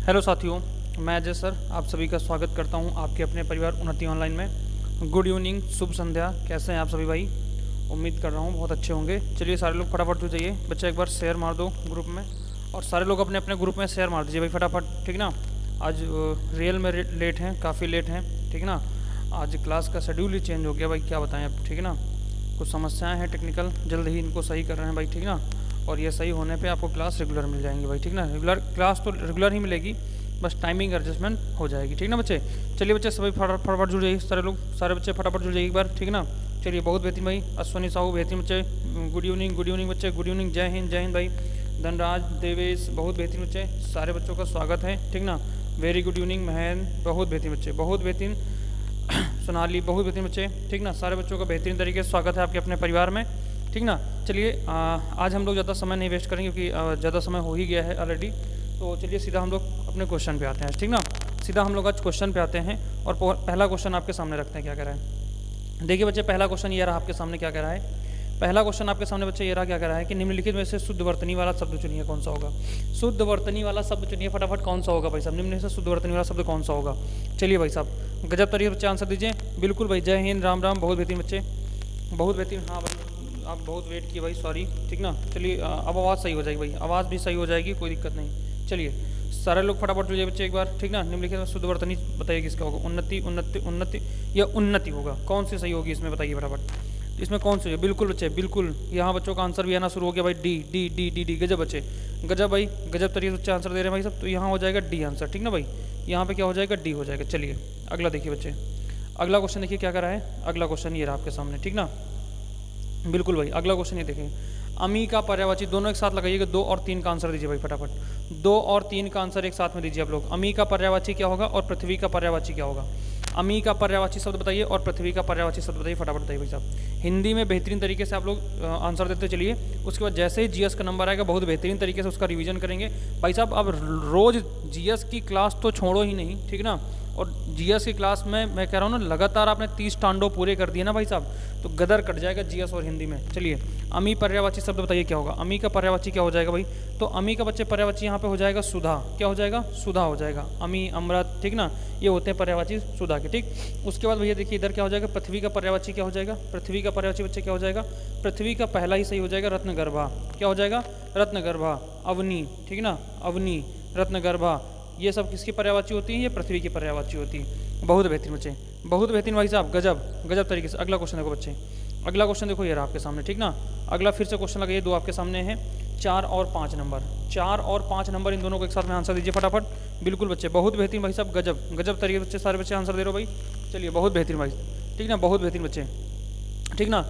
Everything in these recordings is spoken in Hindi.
हेलो साथियों, मैं अजय सर आप सभी का स्वागत करता हूं आपके अपने परिवार उन्नति ऑनलाइन में। गुड इवनिंग, शुभ संध्या। कैसे हैं आप सभी भाई? उम्मीद कर रहा हूं बहुत अच्छे होंगे। चलिए सारे लोग फटाफट जुड़ जाइए। बच्चा एक बार शेयर मार दो ग्रुप में, और सारे लोग अपने अपने ग्रुप में शेयर मार दीजिए भाई फटाफट, ठीक ना। आज रियल में लेट हैं, काफ़ी लेट हैं, ठीक ना। आज क्लास का शेड्यूल ही चेंज हो गया भाई, क्या बताएं अब, ठीक ना। कुछ समस्याएं हैं टेक्निकल, जल्द ही इनको सही कर रहे हैं भाई, ठीक ना। और ये सही होने पे आपको क्लास रेगुलर मिल जाएंगी भाई, ठीक ना। रेगुलर क्लास तो रेगुलर ही मिलेगी, बस टाइमिंग एडजस्टमेंट हो जाएगी, ठीक ना बच्चे। चलिए बच्चे सभी फटाफट जुड़ जाइए, सारे लोग, सारे बच्चे फटाफट जुड़ जाइए एक बार, ठीक ना। चलिए बहुत बेहतरीन भाई, अश्वनी साहू बेहतरीन बच्चे, गुड इवनिंग बच्चे, गुड इवनिंग, जय हिंद भाई। धनराज देवेश बहुत बेहतरीन बच्चे, सारे बच्चों का स्वागत है, ठीक ना। वेरी गुड इवनिंग महन, बहुत बेहतरीन बच्चे, बहुत बेहतरीन। सोनाली बहुत बेहतरीन बच्चे, ठीक ना। सारे बच्चों का बेहतरीन तरीके से स्वागत है आपके अपने परिवार में, ठीक ना। चलिए आज हम लोग ज़्यादा समय नहीं वेस्ट करेंगे क्योंकि ज़्यादा समय हो ही गया है ऑलरेडी। तो चलिए सीधा हम लोग अपने क्वेश्चन पे आते हैं, ठीक ना। सीधा हम लोग आज क्वेश्चन पे आते हैं और पहला क्वेश्चन आपके सामने रखते हैं, क्या कह रहा है। देखिए बच्चे, पहला क्वेश्चन ये रहा आपके सामने, क्या कह रहा है। पहला क्वेश्चन आपके सामने बच्चे ये रहा, क्या कह रहा है कि निम्नलिखित में से शुद्ध वर्तनी वाला शब्द चुनिए, कौन सा होगा। शुद्ध वर्तनी वाला शब्द चुनिए फटाफट, कौन सा होगा भाई साहब। निम्न से शुद्ध वर्तनी वाला शब्द कौन सा होगा। चलिए भाई साहब, गजब तरीके बच्चे आंसर दीजिए। बिल्कुल भाई, जय हिंद, राम राम, बहुत बेहतरीन बच्चे, बहुत बेहतरीन। हाँ भाई, आप बहुत वेट किए भाई, सॉरी, ठीक ना। चलिए अब आवाज़ सही हो जाएगी भाई, आवाज़ भी सही हो जाएगी, कोई दिक्कत नहीं। चलिए सारे लोग फटाफट जुड़िए बच्चे एक बार, ठीक ना। निम्नलिखित में शुद्ध वर्तनी बताइए किसका होगा। उन्नति उन्नति उन्नति या उन्नति होगा, कौन सी सही होगी इसमें बताइए फटाफट। इसमें कौन सी है? बिल्कुल बच्चे, बिल्कुल। यहाँ बच्चों का आंसर भी आना शुरू हो गया भाई, D D D D D. गजब बच्चे, गजब भाई, गजब तरीके से बच्चे आंसर दे रहे हैं भाई सब। तो यहाँ हो जाएगा डी आंसर, ठीक ना भाई। यहाँ पे क्या हो जाएगा, डी हो जाएगा। चलिए अगला देखिए बच्चे, अगला क्वेश्चन देखिए क्या कर रहा है। अगला क्वेश्चन ये रहा आपके सामने, ठीक ना। बिल्कुल भाई, अगला क्वेश्चन ये देखें। अमी का पर्यायवाची, दोनों एक साथ लगाइएगा, 2 और 3 का आंसर दीजिए भाई फटाफट। 2 और 3 का आंसर एक साथ में दीजिए आप लोग। अमी का पर्यायवाची क्या होगा और पृथ्वी का पर्यायवाची क्या होगा। अमी का पर्यायवाची शब्द बताइए और पृथ्वी का पर्यायवाची शब्द बताइए, फटाफट बताइए भाई साहब। हिंदी में बेहतरीन तरीके से आप लोग आंसर देते चलिए। उसके बाद जैसे ही जीएस का नंबर आएगा बहुत बेहतरीन तरीके से उसका रिवीजन करेंगे भाई साहब। अब रोज़ जीएस की क्लास तो छोड़ो ही नहीं, ठीक ना। और जीएस की क्लास में मैं कह रहा हूँ ना, लगातार आपने 30 टांडो पूरे कर दिए ना भाई साहब, तो गदर कट जाएगा जीएस और हिंदी में। चलिए अमी पर्यायवाची शब्द बताइए क्या होगा। अमी का पर्यायवाची क्या हो जाएगा भाई। तो अमी का बच्चे पर्यायवाची यहाँ पे हो जाएगा सुधा। क्या हो जाएगा, सुधा हो जाएगा। अमी, अमृत, ठीक ना, ये होते हैं पर्यायवाची सुधा के, ठीक। उसके बाद भैया देखिए इधर क्या हो जाएगा, पृथ्वी का पर्यायवाची क्या हो जाएगा। पृथ्वी का पर्यायवाची बच्चे क्या हो जाएगा। पृथ्वी का पहला ही सही हो जाएगा, रत्नगर्भा। क्या हो जाएगा, रत्नगर्भा। अवनी, ठीक ना, अवनी, रत्नगर्भा, ये सब किसकी पर्यायवाची होती है, ये पृथ्वी की पर्यायवाची होती है। बहुत बेहतरीन बच्चे, बहुत बेहतरीन भाई साहब, गजब गजब तरीके से। अगला क्वेश्चन देखो बच्चे, अगला क्वेश्चन देखो ये रहा आपके सामने, ठीक ना। अगला फिर से क्वेश्चन लगाइए, 2 आपके सामने हैं, 4 और 5 नंबर। 4 और 5 नंबर, इन दोनों को एक साथ में आंसर दीजिए फटाफट। बिल्कुल बच्चे, बहुत बेहतरीन भाई साहब, गजब गजब तरीके बच्चे, सारे बच्चे आंसर दे रहे हो भाई। चलिए बहुत बेहतरीन भाई, ठीक ना, बहुत बेहतरीन बच्चे, ठीक ना।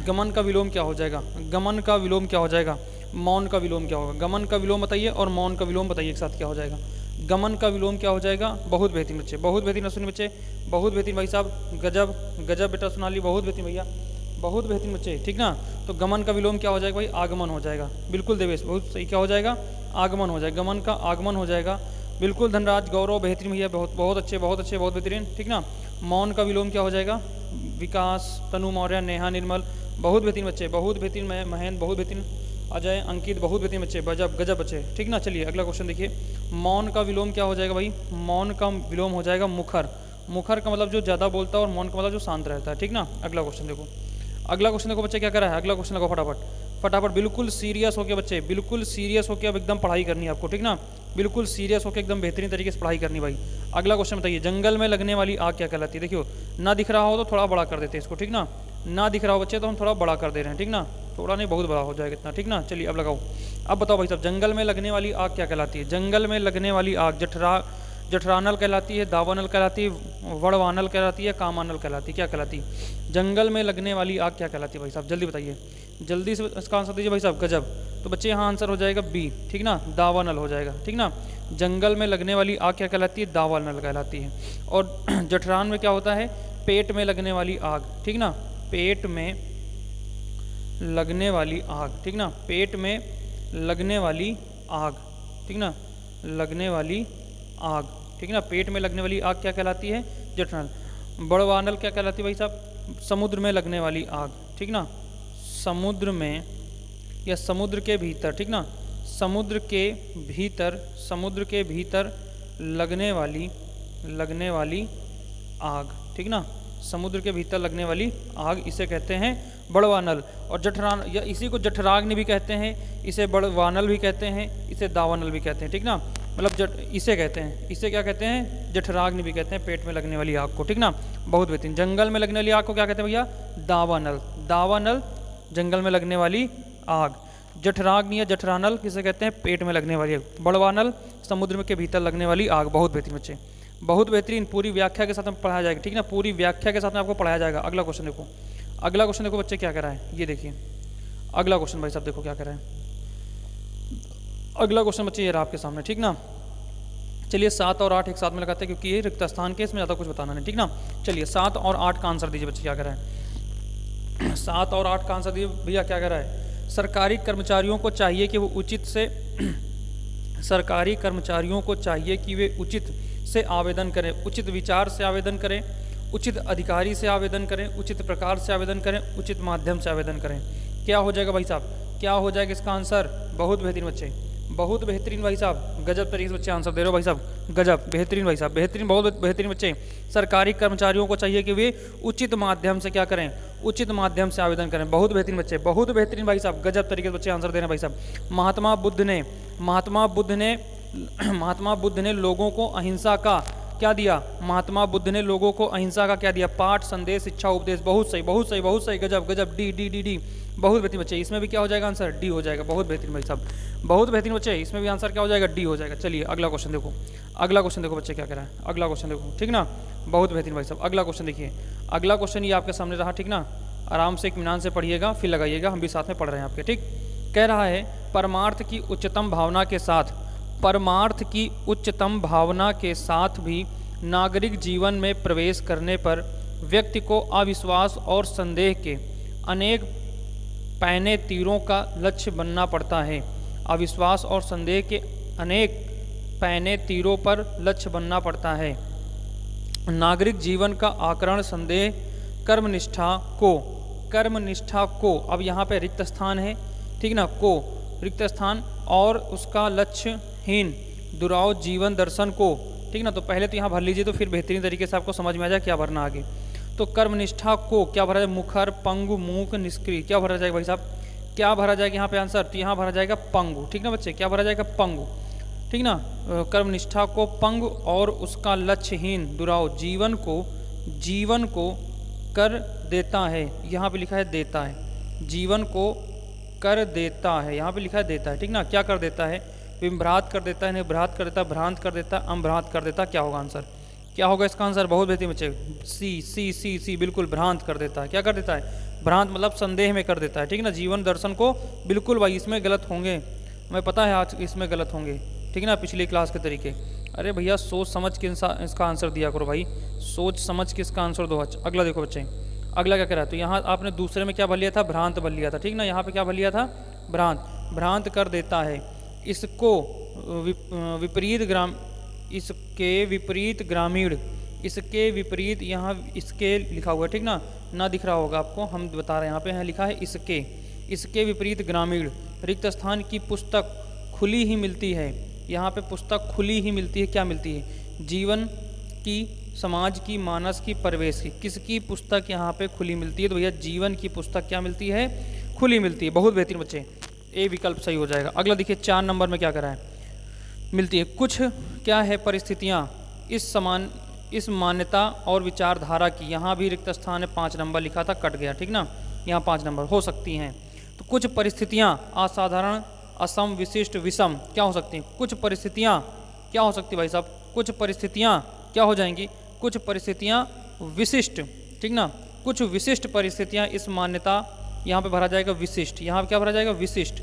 गमन का विलोम क्या हो जाएगा। गमन का विलोम क्या हो जाएगा। मौन का विलोम क्या होगा। गमन का विलोम बताइए और मौन का विलोम बताइए एक साथ क्या हो जाएगा। गमन का विलोम क्या हो जाएगा। बहुत बेहतरीन बच्चे, बहुत बेहतरीन अश्विनी बच्चे, बहुत बेहतरीन भाई साहब, गजब गजब बेटा सोनाली, बहुत बेहतरीन भैया, बहुत बेहतरीन बच्चे, ठीक ना। तो गमन का विलोम क्या हो जाएगा भाई, आगमन हो जाएगा। बिल्कुल देवेश, बहुत सही, क्या हो जाएगा, आगमन हो जाएगा। गमन का आगमन हो जाएगा, बिल्कुल। धनराज, गौरव, बेहतरीन भैया, बहुत बहुत अच्छे, बहुत अच्छे, बहुत बेहतरीन, ठीक ना। मौन का विलोम क्या हो जाएगा। विकास, तनु मौर्य, नेहा, निर्मल, बहुत बेहतरीन बच्चे, बहुत बेहतरीन महेंद्र, बहुत बेहतरीन अजय, अंकित, बहुत बेहतरीन बच्चे, गजब गजब बच्चे, ठीक ना। चलिए अगला क्वेश्चन देखिए। मौन का विलोम क्या हो जाएगा भाई। मौन का विलोम हो जाएगा मुखर। मुखर का मतलब जो ज़्यादा बोलता है और मौन का मतलब जो शांत रहता है, ठीक ना। अगला क्वेश्चन देखो, अगला क्वेश्चन देखो बच्चे क्या कर रहा है। अगला क्वेश्चन देखो फटाफट फटाफट, बिल्कुल सीरियस होकर बच्चे, बिल्कुल सीरियस होकर अब एकदम पढ़ाई करनी है आपको, ठीक ना। बिल्कुल सीरियस होकर एकदम बेहतरीन तरीके से पढ़ाई करनी भाई। अगला क्वेश्चन बताइए, जंगल में लगने वाली आग क्या कहलाती है। देखियो, ना दिख रहा हो तो थोड़ा बड़ा कर देते हैं इसको, ठीक ना। ना दिख रहा हो बच्चे तो हम थोड़ा बड़ा कर दे रहे हैं, ठीक ना। थोड़ा नहीं, बहुत बड़ा हो जाएगा इतना, ठीक ना। चलिए अब लगाओ, अब बताओ भाई साहब, जंगल में लगने वाली आग क्या कहलाती है। जंगल में लगने वाली आग जठरानल कहलाती है, दावानल कहलाती है, वड़वानल कहलाती है, कामानल कहलाती है, क्या कहलाती है। जंगल में लगने वाली आग क्या कहलाती है भाई साहब, जल्दी बताइए, जल्दी से इसका आंसर दीजिए भाई साहब, गजब। तो बच्चे यहाँ आंसर हो जाएगा बी, ठीक ना, दावानल हो जाएगा, ठीक ना। जंगल में लगने वाली आग क्या कहलाती है, दावानल कहलाती है। और जठरान में क्या होता है, पेट में लगने वाली आग, ठीक ना, पेट में लगने वाली आग, ठीक ना, पेट में लगने वाली आग, ठीक ना, लगने वाली आग, ठीक ना। पेट में लगने वाली आग क्या कहलाती है, जठरानल। बड़वानल क्या कहलाती है भाई साहब, समुद्र में लगने वाली आग, ठीक ना, समुद्र में या समुद्र के भीतर, ठीक ना, समुद्र के भीतर लगने वाली आग, ठीक ना, समुद्र के भीतर लगने वाली आग, इसे कहते हैं बड़वानल। और जठरान या इसी को जठराग्नि भी कहते हैं, इसे बड़वानल भी कहते हैं, इसे दावानल भी कहते हैं, ठीक ना, मतलब इसे कहते हैं, इसे क्या कहते हैं, जठराग्नि भी कहते हैं, पेट में लगने वाली आग को, ठीक ना, बहुत बेहतरीन। जंगल में लगने वाली आग को क्या कहते हैं भैया, दावानल। दावानल जंगल में लगने वाली आग। जठराग्नि या जठरानल किसे कहते हैं, पेट में लगने वाली आग। बड़वानल समुद्र के भीतर लगने वाली आग। बहुत बेहतरीन बच्चे, बहुत बेहतरीन। पूरी व्याख्या के साथ में पढ़ाया जाएगा, ठीक ना, पूरी व्याख्या के साथ में आपको पढ़ाया जाएगा। अगला क्वेश्चन देखो, अगला क्वेश्चन देखो बच्चे क्या कह रहा है, ये देखिए अगला क्वेश्चन भाई साहब, देखो क्या कह रहा है अगला क्वेश्चन बच्चे, ये रहा आपके सामने, ठीक ना। चलिए 7 और 8 एक साथ में लगाते हैं क्योंकि ये रिक्त स्थान के, इसमें ज़्यादा कुछ बताना नहीं, ठीक ना। चलिए 7 और 8 का आंसर दीजिए बच्चे, क्या कह रहा है 7 और 8 का आंसर दीजिए भैया, क्या कह रहा है। सरकारी कर्मचारियों को चाहिए कि वो उचित से सरकारी कर्मचारियों को चाहिए कि वे उचित से आवेदन करें, उचित विचार से आवेदन करें, उचित अधिकारी से आवेदन करें, उचित प्रकार से आवेदन करें, उचित माध्यम से आवेदन करें। क्या हो जाएगा भाई साहब, क्या हो जाएगा इसका आंसर। बहुत बेहतरीन बच्चे, बहुत बेहतरीन भाई साहब, गजब तरीके से बच्चे आंसर दे रहे हो भाई साहब, गजब बेहतरीन भाई साहब, बेहतरीन, बहुत बेहतरीन बच्चे। सरकारी कर्मचारियों को चाहिए कि वे उचित माध्यम से क्या करें, उचित माध्यम से आवेदन करें। बहुत बेहतरीन बच्चे, बहुत बेहतरीन भाई साहब, गजब तरीके से बच्चे आंसर दे रहे हैं भाई साहब। महात्मा बुद्ध ने लोगों को अहिंसा का क्या दिया, महात्मा बुद्ध ने लोगों को अहिंसा का क्या दिया, पाठ, संदेश, शिक्षा, उपदेश। बहुत सही, बहुत सही, बहुत सही, गजब गजब, डी डी डी डी, बहुत बेहतरीन बच्चे। इसमें भी क्या हो जाएगा आंसर, डी हो जाएगा। बहुत बेहतरीन भाई साहब, बहुत बेहतरीन बच्चे, इसमें भी आंसर क्या हो जाएगा, डी हो जाएगा। चलिए अगला क्वेश्चन देखो, अगला क्वेश्चन देखो बच्चे क्या कह रहा है, अगला क्वेश्चन देखो, ठीक ना, बहुत बेहतरीन भाई साहब। अगला क्वेश्चन देखिए, अगला क्वेश्चन ये आपके सामने रहा, ठीक ना, आराम से इत्मीनान से पढ़िएगा, फिर लगाइएगा, हम भी साथ में पढ़ रहे हैं आपके, ठीक। कह रहा है परमार्थ की उच्चतम भावना के साथ, परमार्थ की उच्चतम भावना के साथ भी नागरिक जीवन में प्रवेश करने पर व्यक्ति को अविश्वास और संदेह के अनेक पैने तीरों का लक्ष्य बनना पड़ता है। अविश्वास और संदेह के अनेक पैने तीरों पर लक्ष्य बनना पड़ता है। नागरिक जीवन का आकरण संदेह कर्मनिष्ठा को, अब यहाँ पे रिक्त स्थान है, ठीक ना, को रिक्त स्थान और उसका लक्ष्यहीन दुराव जीवन दर्शन को, ठीक ना। तो पहले तो यहाँ भर लीजिए तो फिर बेहतरीन तरीके से आपको समझ में आ जाए क्या भरना आगे। तो कर्मनिष्ठा को क्या भरा जाए, मुखर, पंगु, मूक, निष्क्रिय, क्या भरा जाएगा भाई साहब, क्या भरा जाएगा यहाँ पे आंसर, तो यहाँ भरा जाएगा पंगु, ठीक ना बच्चे, क्या भरा जाएगा पंगु, ठीक ना। कर्मनिष्ठा को पंगु और उसका लक्ष्यहीन दुराव जीवन को कर देता है, यहाँ पे लिखा है देता है, जीवन को कर देता है, यहाँ पे लिखा है देता है, ठीक ना। क्या कर देता है, विभ्रात कर देता है, निभ्रात कर देता है, भ्रांत कर देता है, अम्भ्रात कर देता है। क्या होगा आंसर, क्या होगा इसका आंसर, बहुत बेहतरीन बच्चे, सी बिल्कुल, भ्रांत कर देता है। क्या कर देता है, भ्रांत मतलब संदेह में कर देता है, ठीक ना। जीवन दर्शन को बिल्कुल भाई, इसमें गलत होंगे, हमें पता है आज इसमें गलत होंगे, ठीक ना, पिछली क्लास के तरीके। अरे भैया सोच समझ के इसका आंसर दिया करो भाई, सोच समझ के इसका आंसर दो। अगला देखो बच्चे, अगला क्या कह रहा है, तो यहाँ आपने दूसरे में क्या भर लिया था, भ्रांत भर लिया था, ठीक ना। यहाँ पे क्या भर लिया था, भ्रांत कर देता है। इसको विपरीत ग्रामीण, इसके विपरीत, यहाँ इसके लिखा हुआ है, ठीक ना दिख रहा होगा आपको, हम बता रहे हैं, यहाँ पे है लिखा है इसके विपरीत ग्रामीण। रिक्त स्थान की पुस्तक खुली ही मिलती है, यहाँ पे पुस्तक खुली ही मिलती है, क्या मिलती है, जीवन की, समाज की, मानस की, परिवेश की। किसकी पुस्तक यहाँ पे खुली मिलती है, तो भैया जीवन की पुस्तक क्या मिलती है, खुली मिलती है। बहुत बेहतरीन बच्चे, ए विकल्प सही हो जाएगा। अगला देखिए 4 नंबर में क्या करा है, मिलती है कुछ क्या है परिस्थितियाँ इस मान्यता और विचारधारा की, यहाँ भी रिक्त स्थान है, 5 नंबर लिखा था, कट गया, ठीक ना, यहाँ 5 नंबर हो सकती हैं। तो कुछ परिस्थितियाँ असाधारण, असम, विशिष्ट, विषम क्या हो सकती हैं, कुछ परिस्थितियाँ क्या हो सकती है भाई साहब, कुछ परिस्थितियाँ क्या हो जाएंगी, कुछ परिस्थितियाँ विशिष्ट, ठीक ना, कुछ विशिष्ट परिस्थितियाँ इस मान्यता, यहाँ पे भरा जाएगा विशिष्ट, यहाँ पे क्या भरा जाएगा विशिष्ट,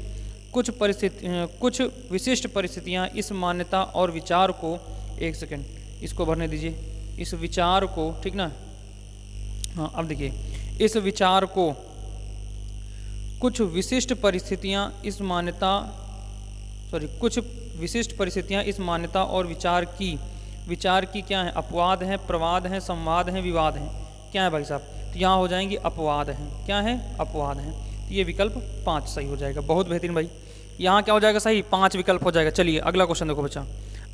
कुछ विशिष्ट परिस्थितियाँ इस मान्यता और विचार को, एक सेकेंड इसको भरने दीजिए, इस विचार को, ठीक ना, हाँ अब देखिए, इस विचार को, कुछ विशिष्ट परिस्थितियाँ इस मान्यता, कुछ विशिष्ट परिस्थितियाँ इस मान्यता और विचार की क्या है, अपवाद हैं, प्रवाद हैं, संवाद हैं, विवाद हैं, क्या है भाई साहब, तो यहाँ हो जाएंगी अपवाद हैं, क्या है, अपवाद हैं। तो ये विकल्प 5 सही हो जाएगा। बहुत बेहतरीन भाई, यहाँ क्या हो जाएगा सही, 5 विकल्प हो जाएगा। चलिए अगला क्वेश्चन देखो बच्चा,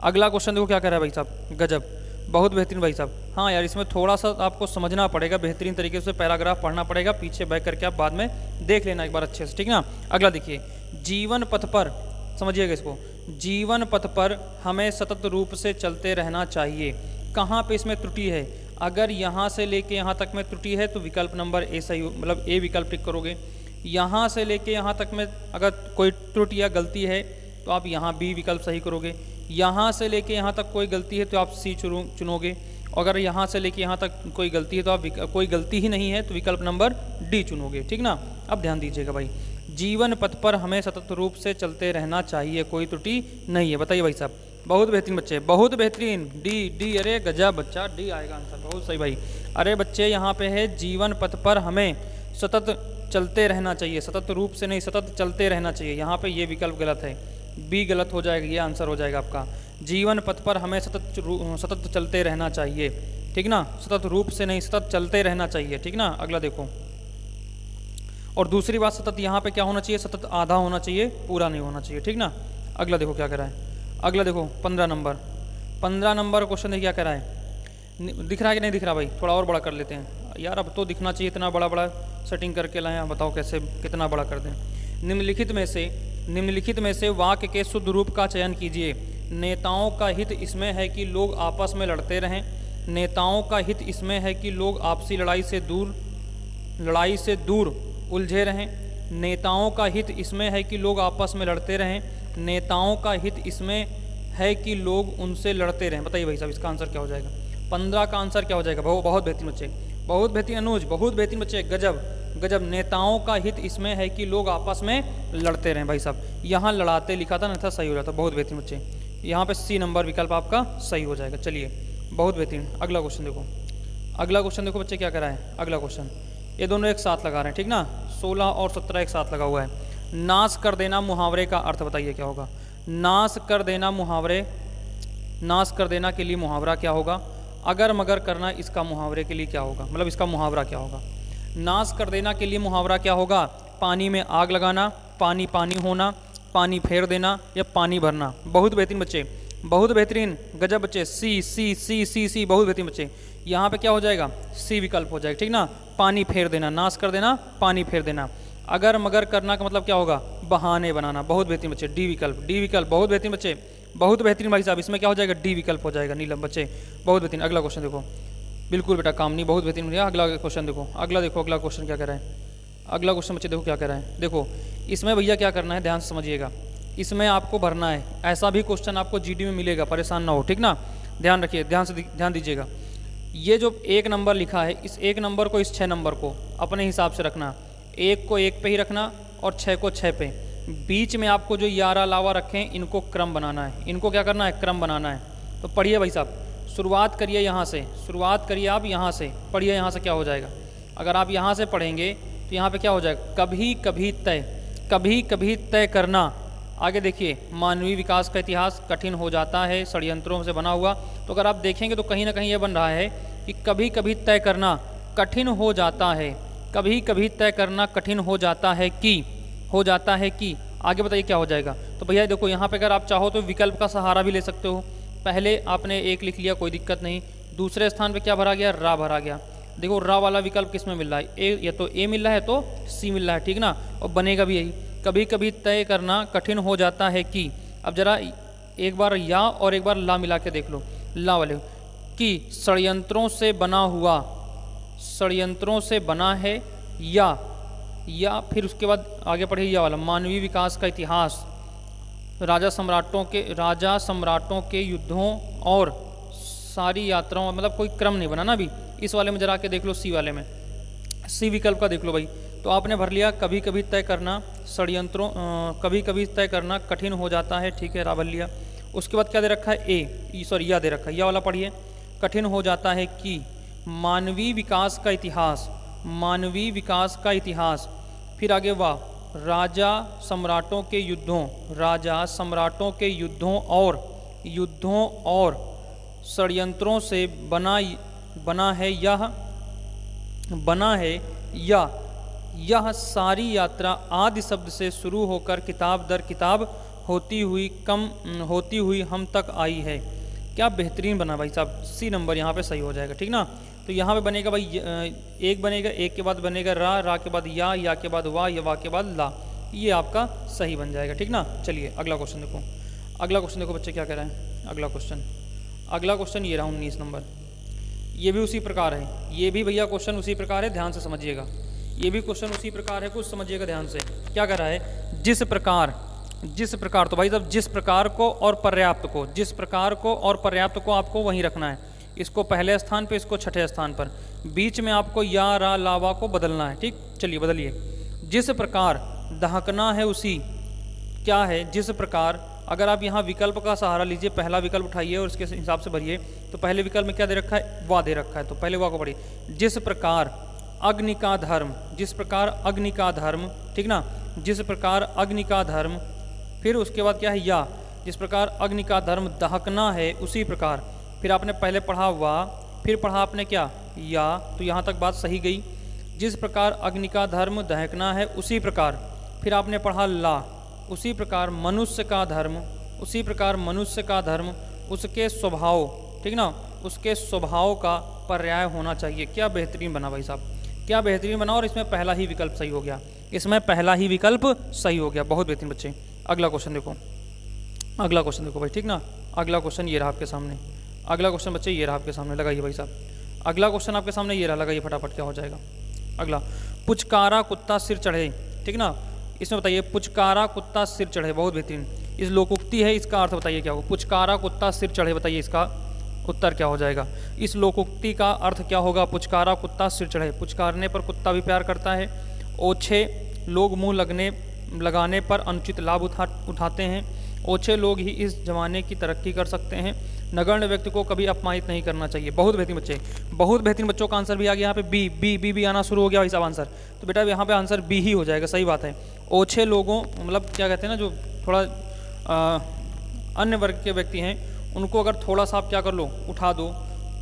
अगला क्वेश्चन देखो क्या कह रहा है भाई साहब, गजब, बहुत बेहतरीन भाई साहब। हाँ यार, इसमें थोड़ा सा आपको समझना पड़ेगा, बेहतरीन तरीके से पैराग्राफ पढ़ना पड़ेगा, पीछे बैक करके आप बाद में देख लेना एक बार अच्छे से, ठीक ना। अगला देखिए, जीवन पथ पर, समझिएगा इसको, जीवन पथ पर हमें सतत रूप से चलते रहना चाहिए। कहाँ पे इसमें त्रुटि है? अगर यहाँ से लेके यहाँ तक में त्रुटि है तो विकल्प नंबर ए सही, मतलब ए विकल्प टिक करोगे। यहाँ से लेके यहाँ तक में अगर कोई त्रुटि या गलती है तो आप यहाँ बी विकल्प सही करोगे। यहाँ से लेके यहाँ तक कोई गलती है तो आप सी चुनोगे। अगर यहाँ से लेके यहाँ तक कोई गलती है तो आप कोई गलती ही नहीं है तो विकल्प नंबर डी चुनोगे, ठीक ना। अब ध्यान दीजिएगा भाई, जीवन पथ पर हमें सतत रूप से चलते रहना चाहिए, कोई त्रुटि नहीं है। बताइए भाई साहब, बहुत बेहतरीन बच्चे, बहुत बेहतरीन, डी डी, अरे गजब बच्चा, डी आएगा आंसर, बहुत सही भाई। अरे बच्चे यहाँ पे है जीवन पथ पर हमें सतत चलते रहना चाहिए, सतत रूप से नहीं, सतत चलते रहना चाहिए। यहाँ पे ये विकल्प गलत है, बी गलत हो जाएगा, ये आंसर हो जाएगा आपका। जीवन पथ पर हमें सतत चलते रहना चाहिए, ठीक ना, सतत रूप से नहीं, सतत चलते रहना चाहिए, ठीक ना। अगला देखो, और दूसरी बात, सतत यहाँ पे क्या होना चाहिए, सतत आधा होना चाहिए, पूरा नहीं होना चाहिए, ठीक ना। अगला देखो क्या कह रहा है, अगला देखो 15 नंबर क्वेश्चन देखिए क्या कह रहा है। दिख रहा है कि नहीं दिख रहा भाई, थोड़ा और बड़ा कर लेते हैं यार, अब तो दिखना चाहिए, इतना बड़ा बड़ा सेटिंग करके लाए हैं, बताओ कैसे, कितना बड़ा कर दें। निम्नलिखित में से वाक्य के शुद्ध रूप का चयन कीजिए। नेताओं का हित इसमें है कि लोग आपस में लड़ते रहें। नेताओं का हित इसमें है कि लोग आपसी लड़ाई से दूर उलझे रहें। नेताओं का हित इसमें है कि लोग आपस में लड़ते रहें। नेताओं का हित इसमें है कि लोग उनसे लड़ते रहें। बताइए भाई साहब, इसका आंसर क्या हो जाएगा? 15 का आंसर क्या हो जाएगा? बहुत बेहतरीन बच्चे, बहुत बेहतरीन अनुज, बहुत बेहतरीन बच्चे, गजब गजब। नेताओं का हित इसमें है कि लोग आपस में लड़ते रहें। भाई साहब यहाँ लड़ाते लिखा था, नहीं था, सही हो जाता। बहुत बेहतरीन बच्चे, यहाँ पे सी नंबर विकल्प आपका सही हो जाएगा। चलिए बहुत बेहतरीन। अगला क्वेश्चन देखो, अगला क्वेश्चन देखो बच्चे क्या करा है। अगला क्वेश्चन, ये दोनों एक साथ लगा रहे हैं, ठीक ना, 16 और 17 एक साथ लगा हुआ है। नाश कर देना मुहावरे का अर्थ बताइए क्या होगा? नाश कर देना मुहावरे, नाश कर देना के लिए मुहावरा क्या होगा? अगर मगर करना इसका मुहावरे के लिए क्या होगा, मतलब इसका मुहावरा क्या होगा? नाश कर देना के लिए मुहावरा क्या होगा? पानी में आग लगाना, पानी पानी होना, पानी फेर देना या पानी भरना। बहुत बेहतरीन बच्चे, बहुत बेहतरीन, गजब बच्चे। सी सी सी सी सी, बहुत बेहतरीन बच्चे। यहाँ पे क्या हो जाएगा? सी विकल्प हो जाएगा, ठीक ना। पानी फेर देना, नाश कर देना, पानी फेर देना। अगर मगर करना का मतलब क्या होगा? बहाने बनाना। बहुत बेहतरीन बच्चे, डी विकल्प, डी विकल्प, बहुत बेहतरीन बच्चे, बहुत बेहतरीन भाई साहब। इसमें क्या हो जाएगा? डी विकल्प हो जाएगा, नीलम बच्चे, बहुत बेहतरीन। अगला क्वेश्चन देखो, बिल्कुल बेटा काम नहीं, बहुत बेहतरीन भैया। अगला क्वेश्चन देखो, अगला देखो, अगला क्वेश्चन क्या कह रहा है। अगला क्वेश्चन बच्चे देखो क्या कह रहा है। देखो इसमें भैया क्या करना है, ध्यान से समझिएगा। इसमें आपको भरना है, ऐसा भी क्वेश्चन आपको जीडी में मिलेगा, परेशान ना हो, ठीक ना। ध्यान रखिए, ध्यान दीजिएगा। ये जो 1 नंबर लिखा है, इस 1 नंबर को, इस 6 नंबर को अपने हिसाब से रखना। 1 को 1 पे ही रखना और 6 को 6 पे। बीच में आपको जो यारा लावा रखें, इनको क्रम बनाना है। इनको क्या करना है? क्रम बनाना है। तो पढ़िए भाई साहब, शुरुआत करिए यहाँ से, शुरुआत करिए आप यहाँ से, पढ़िए यहाँ से क्या हो जाएगा। अगर आप यहाँ से पढ़ेंगे तो यहाँ पे क्या हो जाएगा? कभी कभी तय, कभी कभी तय करना। आगे देखिए, मानवीय विकास का इतिहास कठिन हो जाता है षड्यंत्रों से बना हुआ। तो अगर आप देखेंगे तो कहीं ना कहीं ये बन रहा है कि कभी कभी तय करना कठिन हो जाता है, कभी कभी तय करना कठिन हो जाता है कि आगे बताइए क्या हो जाएगा। तो भैया देखो यहाँ पे अगर आप चाहो तो विकल्प का सहारा भी ले सकते हो। पहले आपने 1 लिख लिया, कोई दिक्कत नहीं। दूसरे स्थान पे क्या भरा गया? रा भरा गया। देखो रा वाला विकल्प किस में मिल रहा है? ए, या तो ए मिल रहा है तो सी मिल रहा है, ठीक ना। और बनेगा भी यही, कभी कभी तय करना कठिन हो जाता है कि। अब जरा एक बार या और एक बार ला मिला के देख लो, ला वाले कि षड्यंत्रों से बना हुआ, षड्यंत्रों से बना है या फिर उसके बाद आगे पढ़िए या वाला, मानवीय विकास का इतिहास, राजा सम्राटों के युद्धों और सारी यात्राओं, मतलब कोई क्रम नहीं बनाना भी। इस वाले में जरा के देख लो, सी वाले में, सी विकल्प का देख लो भाई। तो आपने भर लिया कभी कभी तय करना षड्यंत्रों, कभी कभी तय करना कठिन हो जाता है, ठीक है, रा भर लिया। उसके बाद क्या दे रखा है? ए, सॉरी या दे रखा है, या वाला पढ़िए। कठिन हो जाता है कि मानवीय विकास का इतिहास, मानवीय विकास का इतिहास। फिर आगे वाह, राजा सम्राटों के युद्धों और षड्यंत्रों से बना है या यह सारी यात्रा आदि शब्द से शुरू होकर किताब दर किताब होती हुई हम तक आई है। क्या बेहतरीन बना भाई साहब, सी नंबर यहाँ पे सही हो जाएगा, ठीक ना। तो यहाँ पे बनेगा भाई एक बनेगा, एक के बाद बनेगा रा के बाद या के बाद वाह के बाद ला, ये आपका सही बन जाएगा, ठीक ना। चलिए अगला क्वेश्चन देखो, अगला क्वेश्चन देखो बच्चे क्या कह रहे हैं। अगला क्वेश्चन ये रहा 19 नंबर, ये भी उसी प्रकार है, ये भी भैया क्वेश्चन उसी प्रकार है, ध्यान से समझिएगा। ये भी क्वेश्चन उसी प्रकार है, कुछ समझिएगा ध्यान से। क्या कह रहा है, जिस प्रकार, तो भाई साहब जिस प्रकार को और पर्याप्त को, जिस प्रकार को और पर्याप्त को आपको वहीं रखना है, इसको पहले स्थान पे, इसको छठे स्थान पर, बीच में आपको या रा लावा को बदलना है, ठीक। चलिए बदलिए। जिस प्रकार दहकना है उसी, क्या है, जिस प्रकार, अगर आप यहाँ विकल्प का सहारा लीजिए, पहला विकल्प उठाइए और उसके हिसाब से भरिए, तो पहले विकल्प में क्या दे रखा है, वा दे रखा है, तो पहले वा को पढ़िए। जिस प्रकार अग्नि का धर्म, जिस प्रकार अग्नि का धर्म, ठीक ना, जिस प्रकार अग्नि का धर्म, फिर उसके बाद क्या है या, जिस प्रकार अग्नि का धर्म दहकना है उसी प्रकार, फिर आपने पहले पढ़ा वा, फिर पढ़ा आपने क्या, या, तो यहाँ तक बात सही गई। जिस प्रकार अग्नि का धर्म दहकना है उसी प्रकार, फिर आपने पढ़ा ला, उसी प्रकार मनुष्य का धर्म, उसी प्रकार मनुष्य का धर्म उसके स्वभाव, ठीक ना, उसके स्वभाव का पर्याय होना चाहिए। क्या बेहतरीन बना भाई साहब, क्या बेहतरीन बना, और इसमें पहला ही विकल्प सही हो गया, इसमें पहला ही विकल्प सही हो गया, बहुत बेहतरीन बच्चे। अगला क्वेश्चन देखो, अगला क्वेश्चन देखो भाई, ठीक ना। अगला क्वेश्चन ये रहा आपके सामने, अगला क्वेश्चन बच्चे ये रहा आपके सामने, लगाइए भाई साहब। अगला क्वेश्चन आपके सामने ये रहा, लगाइए फटाफट, क्या हो जाएगा। अगला, पुचकारा कुत्ता सिर चढ़े, ठीक ना। इसमें बताइए, पुचकारा कुत्ता सिर चढ़े, बहुत बेहतरीन। इस लोकोक्ति है, इसका अर्थ बताइए क्या हो, पुचकारा कुत्ता सिर चढ़े, बताइए इसका उत्तर क्या हो जाएगा। इस लोकोक्ति का अर्थ क्या होगा, पुचकारा कुत्ता सिर चढ़े, पुचकारने पर कुत्ता भी प्यार करता है। ओछे लोग मुंह लगाने पर अनुचित लाभ उठाते हैं। ओछे लोग ही इस जमाने की तरक्की कर सकते हैं। नगण्य व्यक्ति को कभी अपमानित नहीं करना चाहिए। बहुत बेहतरीन बच्चे, बहुत बेहतरीन बच्चों का आंसर भी आ गया यहाँ पे, बी आना शुरू हो गया भाई साहब आंसर, तो बेटा यहाँ पे आंसर बी ही हो जाएगा, सही बात है। ओछे लोगों, मतलब क्या कहते हैं ना, जो थोड़ा अन्य वर्ग के व्यक्ति हैं, उनको अगर थोड़ा सा आप क्या कर लो, उठा दो,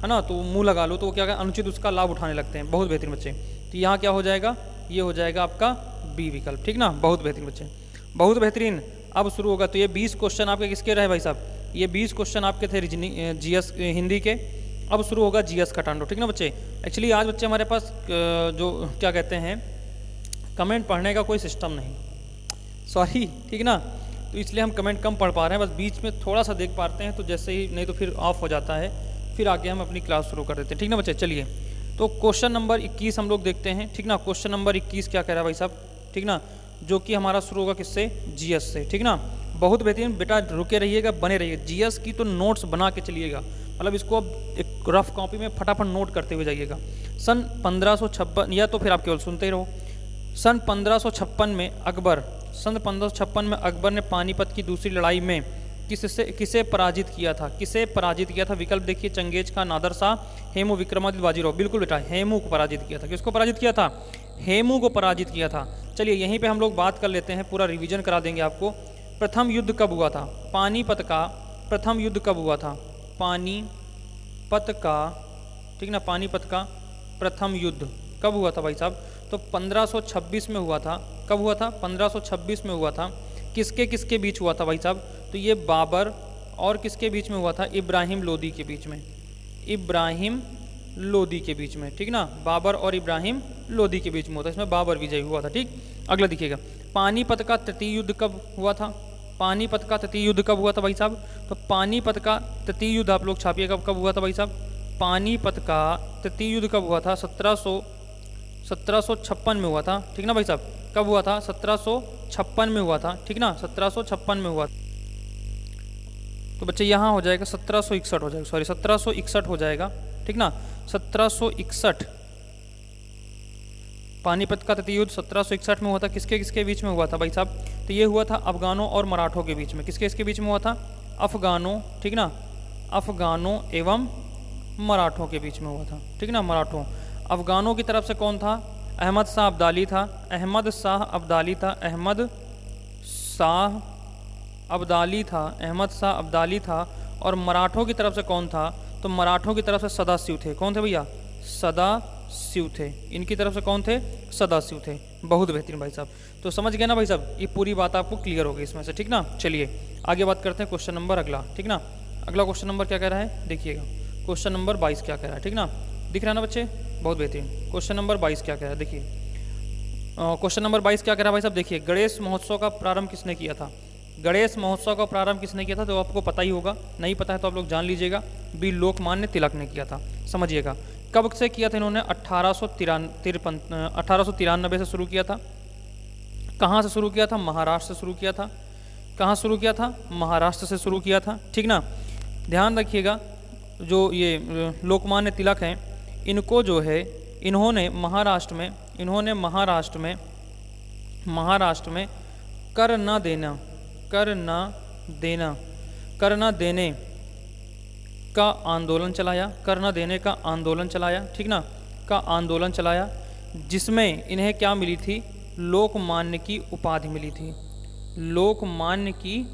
है ना, तो मुंह लगा लो, तो वो क्या अनुचित उसका लाभ उठाने लगते हैं। बहुत बेहतरीन बच्चे, तो यहाँ क्या हो जाएगा, ये हो जाएगा आपका बी विकल्प, ठीक ना। बहुत बेहतरीन बच्चे, बहुत बेहतरीन। अब शुरू होगा, तो ये 20 क्वेश्चन आपके किसके रहे भाई साहब, ये 20 क्वेश्चन आपके थे जीएस हिंदी के। अब शुरू होगा जीएस का टांडो, ठीक ना बच्चे। एक्चुअली आज बच्चे हमारे पास जो क्या कहते हैं, कमेंट पढ़ने का कोई सिस्टम नहीं, सॉरी, ठीक ना, तो इसलिए हम कमेंट कम पढ़ पा रहे हैं, बस बीच में थोड़ा सा देख पाते हैं, तो जैसे ही, नहीं तो फिर ऑफ हो जाता है, फिर आगे हम अपनी क्लास शुरू कर देते हैं, ठीक ना बच्चे। चलिए, तो क्वेश्चन नंबर 21 हम लोग देखते हैं, ठीक ना। क्वेश्चन नंबर 21 क्या कह रहा है भाई साहब, ठीक ना, जो कि हमारा शुरू होगा किससे, जीएस से, ठीक ना। बहुत बेहतरीन बेटा, रुके रहिएगा, बने रहिए। जीएस की तो नोट्स बना के चलिएगा, मतलब इसको अब एक रफ कॉपी में फटाफट नोट करते हुए जाइएगा। सन 1556, या तो फिर आप केवल सुनते ही रहो। सन 1556 में अकबर ने पानीपत की दूसरी लड़ाई में किसे पराजित किया था, किसे पराजित किया था। विकल्प देखिए, चंगेज खान, नादर शाह, हेमू, विक्रमादित्य, बाजीराव। बिल्कुल बेटा, हेमू को पराजित किया था। किसको पराजित किया था, हेमू को पराजित किया था। चलिए यहीं पे हम लोग बात कर लेते हैं, पूरा रिवीजन करा देंगे आपको। प्रथम युद्ध कब हुआ था, पानीपत का प्रथम युद्ध कब हुआ था, पानीपत का, ठीक ना, पानीपत का प्रथम युद्ध कब हुआ था भाई साहब, तो 1526 में हुआ था। कब हुआ था, 1526 में हुआ था। किसके किसके बीच हुआ था भाई साहब, तो ये बाबर और किसके बीच में हुआ था, इब्राहिम लोदी के बीच में, इब्राहिम लोदी के बीच में, ठीक ना, बाबर और इब्राहिम लोदी के बीच में होता है, इसमें बाबर विजयी हुआ था, ठीक। अगला देखिएगा, पानीपत का तृतीय युद्ध कब हुआ था, पानीपत का तृतीय युद्ध कब हुआ था भाई साहब, तो पानीपत का तृतीय युद्ध आप लोग छापिएगा, कब हुआ था भाई साहब, पानीपत का तृतीय युद्ध कब हुआ था, 1756 में हुआ था, ठीक ना भाई साहब। कब हुआ था, 1756 में हुआ था, ठीक ना, 1756 में हुआ। तो बच्चे यहाँ हो जाएगा 1761 हो जाएगा, सॉरी 1761 हो जाएगा, ठीक ना, 1761। पानीपत का तृतीय युद्ध 1761 में हुआ था। किसके किसके बीच में हुआ था भाई साहब, तो ये हुआ था अफगानों और मराठों के बीच में। किसके इसके बीच में हुआ था, अफगानों, ठीक ना, अफगानों एवं मराठों के बीच में हुआ था, ठीक ना, मराठों। अफगानों की तरफ से कौन था, अहमद शाह अब्दाली था, अहमद शाह अब्दाली था, अहमद शाह अब्दाली था, अहमद शाह अब्दाली था। और मराठों की तरफ से कौन था, तो मराठों की तरफ से सदाशिव थे। कौन थे भैया, सदाशिव शिव थे। इनकी तरफ से कौन थे? सदा शिव थे। बहुत बेहतरीन भाई साहब। तो समझ गए ना भाई साहब, ये पूरी बात आपको क्लियर हो गई इसमें से, ठीक ना। चलिए आगे बात करते हैं क्वेश्चन नंबर अगला, ठीक ना। अगला क्वेश्चन नंबर क्या कह रहा है, देखिएगा क्वेश्चन नंबर 22 क्या कह रहा है, ठीक ना। दिख रहा है ना बच्चे, बहुत बेहतरीन। क्वेश्चन नंबर 22 क्या कह रहा है, देखिए क्वेश्चन नंबर 22 क्या कह रहा है भाई साहब, देखिए गणेश महोत्सव का प्रारंभ किसने किया था? गणेश महोत्सव का प्रारंभ किसने किया था? तो आपको पता ही होगा, नहीं पता है तो आप लोग जान लीजिएगा, बी लोकमान्य तिलक ने किया था। समझिएगा कब से किया था इन्होंने? 1893 से शुरू किया था। कहाँ से शुरू किया था? महाराष्ट्र से शुरू किया था। कहाँ शुरू किया था? महाराष्ट्र से शुरू किया था, ठीक ना। ध्यान रखिएगा, जो ये लोकमान्य तिलक हैं, इनको जो है इन्होंने महाराष्ट्र में कर न देने का आंदोलन चलाया, ठीक ना, का आंदोलन चलाया, जिसमें इन्हें क्या मिली थी? लोकमान्य की उपाधि मिली थी। लोकमान्य की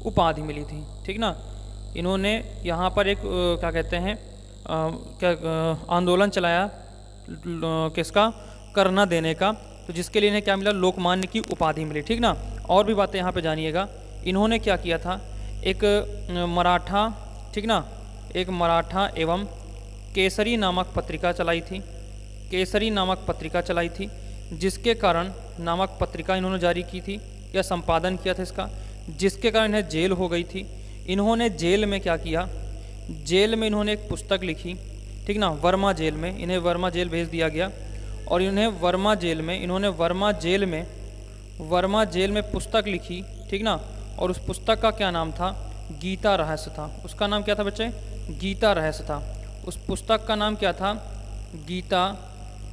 उपाधि मिली थी, ठीक ना। इन्होंने यहाँ पर एक क्या कहते हैं आंदोलन चलाया किसका? कर न देने का, तो जिसके लिए इन्हें क्या मिला? लोकमान्य की उपाधि मिली, ठीक ना। और भी बातें यहाँ पे जानिएगा। इन्होंने क्या किया था? एक मराठा, ठीक ना, एक मराठा एवं केसरी नामक पत्रिका चलाई थी। केसरी नामक पत्रिका चलाई थी, जिसके कारण नामक पत्रिका इन्होंने जारी की थी या संपादन किया था इसका, जिसके कारण इन्हें जेल हो गई थी। इन्होंने जेल में क्या किया? जेल में इन्होंने एक पुस्तक लिखी, ठीक ना, वर्मा जेल में। इन्हें वर्मा जेल भेज दिया गया और इन्हें वर्मा जेल में पुस्तक लिखी, ठीक ना। और उस पुस्तक का क्या नाम था? गीता रहस्य था। उसका नाम क्या था बच्चे? गीता रहस्य था। उस पुस्तक का नाम क्या था? गीता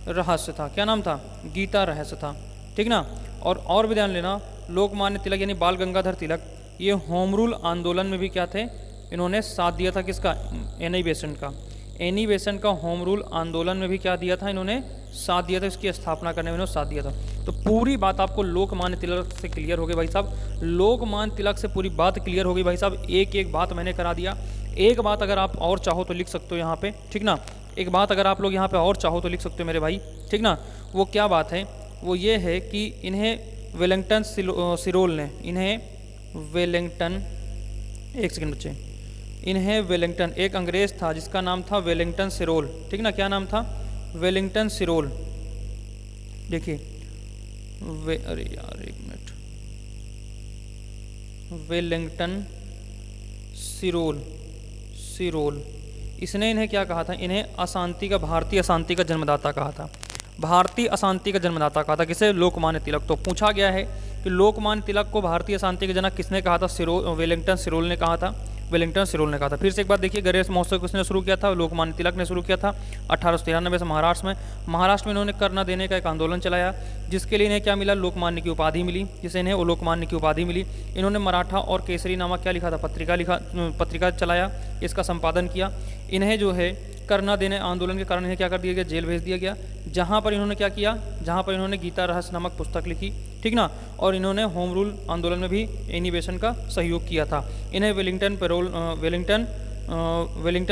रहस्य था। क्या नाम था? गीता रहस्य था, ठीक ना। और भी ध्यान लेना, लोकमान्य तिलक यानी बाल गंगाधर तिलक, ये होम रूल आंदोलन में भी क्या थे? इन्होंने साथ दिया था। किसका? एनी बेसेंट का। एनी बेसेंट का होम रूल आंदोलन में भी क्या दिया था? इन्होंने साथ दिया था। इसकी स्थापना करने में इन्होंने साथ दिया था। तो पूरी बात आपको लोकमान्य तिलक से क्लियर हो गई भाई साहब। लोकमान्य तिलक से पूरी बात क्लियर हो गई भाई साहब। एक एक बात मैंने करा दिया। एक बात अगर आप और चाहो तो लिख सकते हो यहाँ पे, ठीक ना। एक बात अगर आप लोग यहाँ पे और चाहो तो लिख सकते हो मेरे भाई, ठीक ना। वो क्या बात है? वो ये है कि इन्हें वेलिंगटन सिरोल ने, एक सेकंड बच्चे, इन्हें वेलिंगटन, एक अंग्रेज था जिसका नाम था वेलिंगटन सिरोल, ठीक ना। क्या नाम था? वेलिंगटन सिरोल। देखिए अरे यार एक मिनट, वेलिंगटन सिरोल। इसने इन्हें क्या कहा था? इन्हें भारतीय अशांति का जन्मदाता कहा था। भारतीय अशांति का जन्मदाता कहा था। किसे? लोकमान्य तिलक। तो पूछा गया है कि लोकमान्य तिलक को भारतीय अशांति के जनक किसने कहा था? वेलिंगटन सिरोल ने कहा था। फिर से एक बात देखिए, गणेश महोत्सव किसने शुरू किया था? लोकमान्य तिलक ने शुरू किया था 1893 से महाराष्ट्र में इन्होंने कर न देने का एक आंदोलन चलाया, जिसके लिए इन्हें क्या मिला? लोकमान्य की उपाधि मिली, जिसे इन्हें लोकमान्य की उपाधि मिली। इन्होंने मराठा और केसरी नामक क्या लिखा था? पत्रिका चलाया, इसका संपादन किया। इन्हें जो है कर न देने आंदोलन के कारण इन्हें क्या कर दिया गया? जेल भेज दिया गया। जहाँ पर इन्होंने क्या किया? जहाँ पर इन्होंने गीता रहस्य नामक पुस्तक लिखी, ठीक ना। और इन्होंने होम रूल आंदोलन में भी एनी बेसेंट का सहयोग किया था। इन्हें वेलिंगटन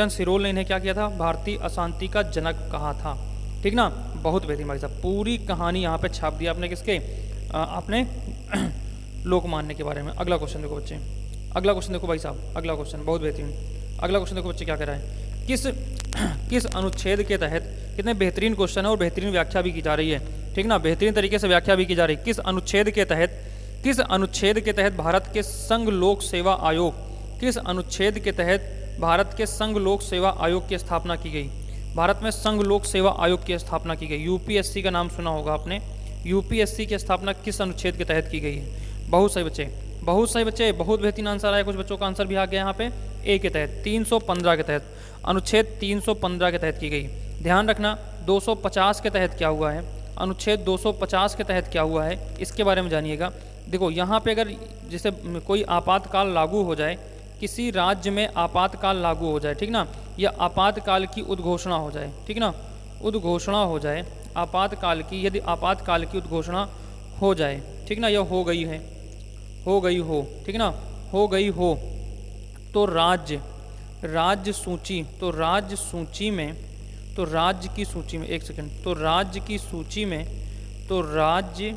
सिरोल ने इन्हें क्या किया था? भारतीय अशांति का जनक कहा था, ठीक ना। बहुत बेहतरीन भाई साहब, पूरी कहानी यहाँ पे छाप दिया आपने। किसके? आपने लोकमान्य के बारे में। अगला क्वेश्चन देखो बच्चे, अगला क्वेश्चन देखो भाई साहब, अगला क्वेश्चन बहुत बेहतरीन। अगला क्वेश्चन देखो बच्चे क्या कह रहा है, किस अनुच्छेद के तहत, कितने बेहतरीन क्वेश्चन है और बेहतरीन व्याख्या भी की जा रही है, ठीक ना। बेहतरीन तरीके से व्याख्या भी की जा रही है। किस अनुच्छेद के तहत भारत के संघ लोक सेवा आयोग की स्थापना की गई? भारत में संघ लोक सेवा आयोग की स्थापना की गई। यूपीएससी का नाम सुना होगा आपने। यूपीएससी की स्थापना किस अनुच्छेद के तहत की गई है? बहुत सही बच्चे, बहुत बेहतरीन आंसर आया। कुछ बच्चों का आंसर भी आ गया यहाँ पे। ए के तहत 315 के तहत, अनुच्छेद 315 के तहत की गई। ध्यान रखना 250 के तहत क्या हुआ है, अनुच्छेद 250 के तहत क्या हुआ है, इसके बारे में जानिएगा। देखो यहाँ पे अगर जैसे कोई आपातकाल लागू हो जाए, किसी राज्य में आपातकाल लागू हो जाए, ठीक ना, या आपातकाल की उद्घोषणा हो जाए, ठीक ना, उद्घोषणा हो जाए आपातकाल की, यदि आपातकाल की उद्घोषणा हो जाए, ठीक ना, या हो गई हो, ठीक ना, हो गई हो, तो राज्य सूची में तो राज्य की सूची में, एक सेकंड, तो राज्य की सूची में, तो राज्य